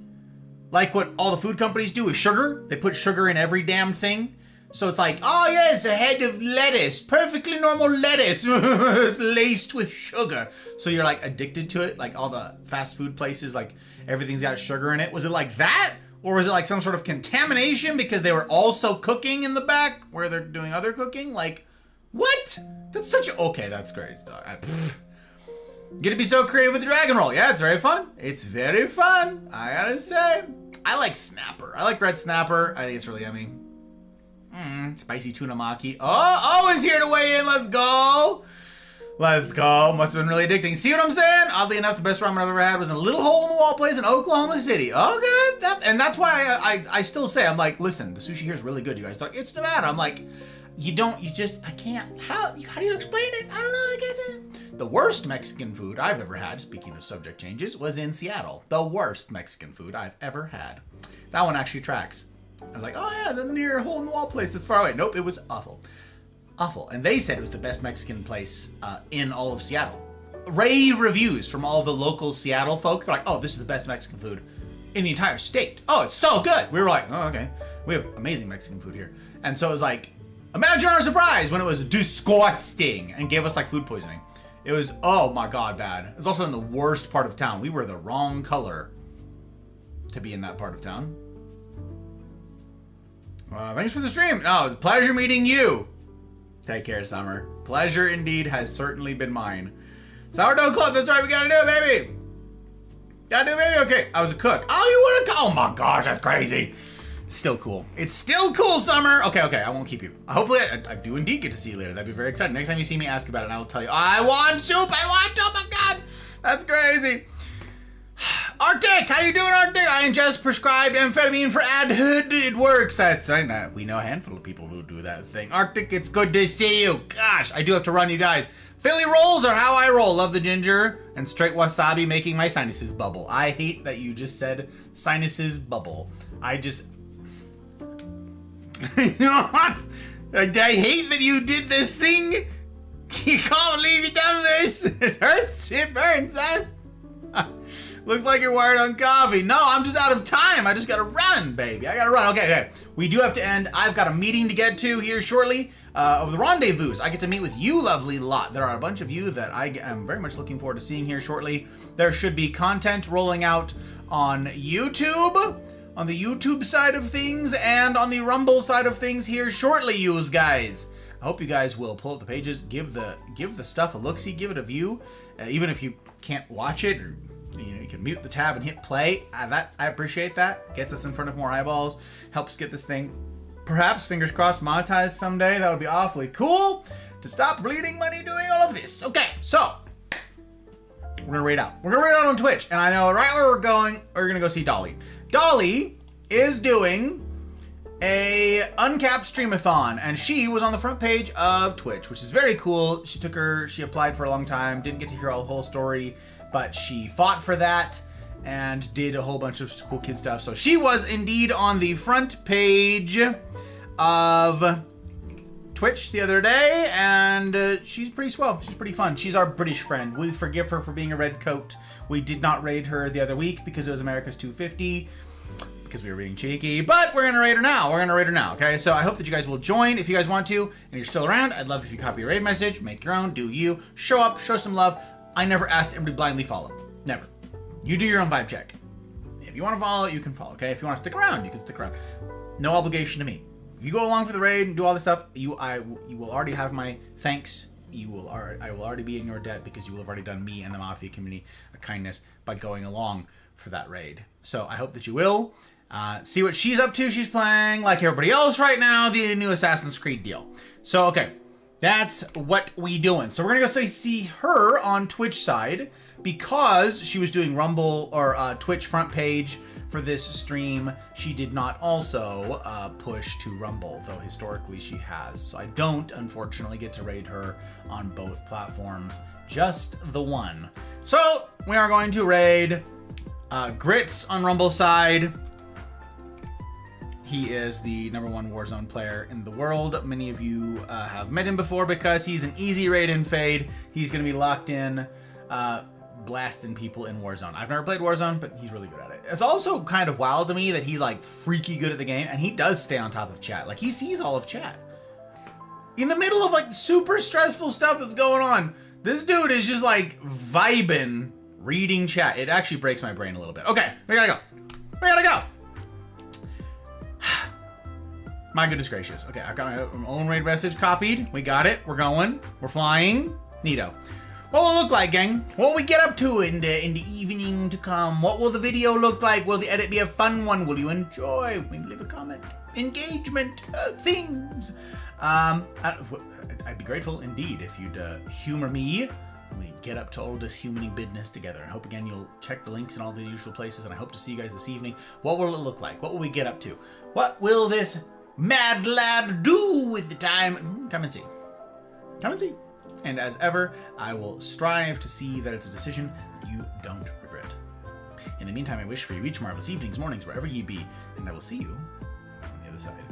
Like what all the food companies do with sugar. They put sugar in every damn thing. So it's like, oh yes, a head of lettuce, perfectly normal lettuce, laced with sugar. So you're like addicted to it, like all the fast food places, like everything's got sugar in it. Was it like that? Or was it like some sort of contamination because they were also cooking in the back where they're doing other cooking? Like, what? That's such a, okay, that's great. Get to be so creative with the dragon roll. Yeah, it's very fun. It's very fun, I gotta say. I like snapper. I like red snapper. I think it's really yummy. Spicy tuna maki. Oh, Owen's here to weigh in. Let's go. Let's go. Must have been really addicting. See what I'm saying? Oddly enough, the best ramen I've ever had was in a little hole-in-the-wall place in Oklahoma City. Okay. And that's why I still say, I'm like, listen, the sushi here is really good. You guys talk, it's Nevada. I'm like, I can't. How do you explain it? I don't know. I get it. The worst Mexican food I've ever had, speaking of subject changes, was in Seattle. The worst Mexican food I've ever had. That one actually tracks. I was like, oh yeah, the near hole-in-the-wall place that's far away. Nope, it was awful. Awful. And they said it was the best Mexican place in all of Seattle. Rave reviews from all the local Seattle folk. They're like, oh, this is the best Mexican food in the entire state. Oh, it's so good. We were like, oh, okay. We have amazing Mexican food here. And so it was like, imagine our surprise when it was disgusting and gave us like food poisoning. It was, oh my God, bad. It was also in the worst part of town. We were the wrong color to be in that part of town. Thanks for the stream. No, it was a pleasure meeting you. Take care, Summer. Pleasure indeed has certainly been mine. Sourdough Club, that's right, we gotta do it, baby. Gotta do it, baby. Okay, I was a cook. Oh, you were a cook? Oh my gosh, that's crazy. It's still cool. It's still cool, Summer. Okay, I won't keep you. Hopefully, I do indeed get to see you later. That'd be very exciting. Next time you see me, ask about it, and I will tell you, I want soup, oh my God. That's crazy. Arctic, how you doing, Arctic? I just prescribed amphetamine for adhood. It works. That's right. We know a handful of people who do that thing. Arctic, it's good to see you. Gosh, I do have to run, you guys. Philly rolls are how I roll. Love the ginger and straight wasabi making my sinuses bubble. I hate that you just said sinuses bubble. I just... you know what? I hate that you did this thing. You can't believe you done this. It hurts. It burns us. Looks like you're wired on coffee. No, I'm just out of time. I just gotta run, baby. I gotta run. Okay. We do have to end. I've got a meeting to get to here shortly of the rendezvous. I get to meet with you, lovely lot. There are a bunch of you that I am very much looking forward to seeing here shortly. There should be content rolling out on YouTube, on the YouTube side of things, and on the Rumble side of things here shortly, you guys. I hope you guys will pull up the pages, give the stuff a look-see, give it a view, even if you can't watch it, or you can mute the tab and hit play. I appreciate that. Gets us in front of more eyeballs, helps get this thing, perhaps, fingers crossed, monetized someday. That would be awfully cool to stop bleeding money doing all of this. Okay, so we're gonna raid out. We're gonna raid out on Twitch, and I know right where we're going. We're gonna go see Dolly. Dolly is doing a uncapped streamathon, and she was on the front page of Twitch, which is very cool. She applied for a long time, didn't get to hear all the whole story, but she fought for that and did a whole bunch of cool kid stuff. So she was indeed on the front page of Twitch the other day, and she's pretty swell. She's pretty fun. She's our British friend. We forgive her for being a red coat. We did not raid her the other week because it was America's 250. Because we were being cheeky, but we're gonna raid her now. Okay, so I hope that you guys will join if you guys want to, and you're still around. I'd love if you copy a raid message, make your own, do you, show up, show some love. I never asked everybody blindly follow. Never. You do your own vibe check. If you want to follow, you can follow. Okay, if you want to stick around, you can stick around. No obligation to me. If you go along for the raid and do all this stuff, you will already have my thanks. I will already be in your debt because you will have already done me and the Mafia community a kindness by going along for that raid. So I hope that you will. See what she's up to. She's playing, like everybody else right now, the new Assassin's Creed deal. So, okay, that's what we doing. So we're going to go see her on Twitch side because she was doing Rumble or Twitch front page for this stream. She did not also push to Rumble, though historically she has. So I don't, unfortunately, get to raid her on both platforms, just the one. So we are going to raid Grits on Rumble side. He is the #1 Warzone player in the world. Many of you have met him before because he's an easy raid and fade. He's going to be locked in, blasting people in Warzone. I've never played Warzone, but he's really good at it. It's also kind of wild to me that he's like freaky good at the game, and he does stay on top of chat. Like, he sees all of chat. In the middle of like super stressful stuff that's going on, this dude is just like vibing, reading chat. It actually breaks my brain a little bit. Okay, we gotta go. We gotta go. My goodness gracious. Okay, I've got my own raid message copied. We got it. We're going. We're flying. Neato. What will it look like, gang? What will we get up to in the evening to come? What will the video look like? Will the edit be a fun one? Will you enjoy? Maybe leave a comment. Engagement. Themes. I'd be grateful indeed if you'd humor me when we get up to all this humaning business together. I hope again you'll check the links in all the usual places, and I hope to see you guys this evening. What will it look like? What will we get up to? What will this mad lad do with the time? Come and see. Come and see. And as ever, I will strive to see that it's a decision that you don't regret. In the meantime, I wish for you each marvelous evenings, mornings, wherever ye be, and I will see you on the other side.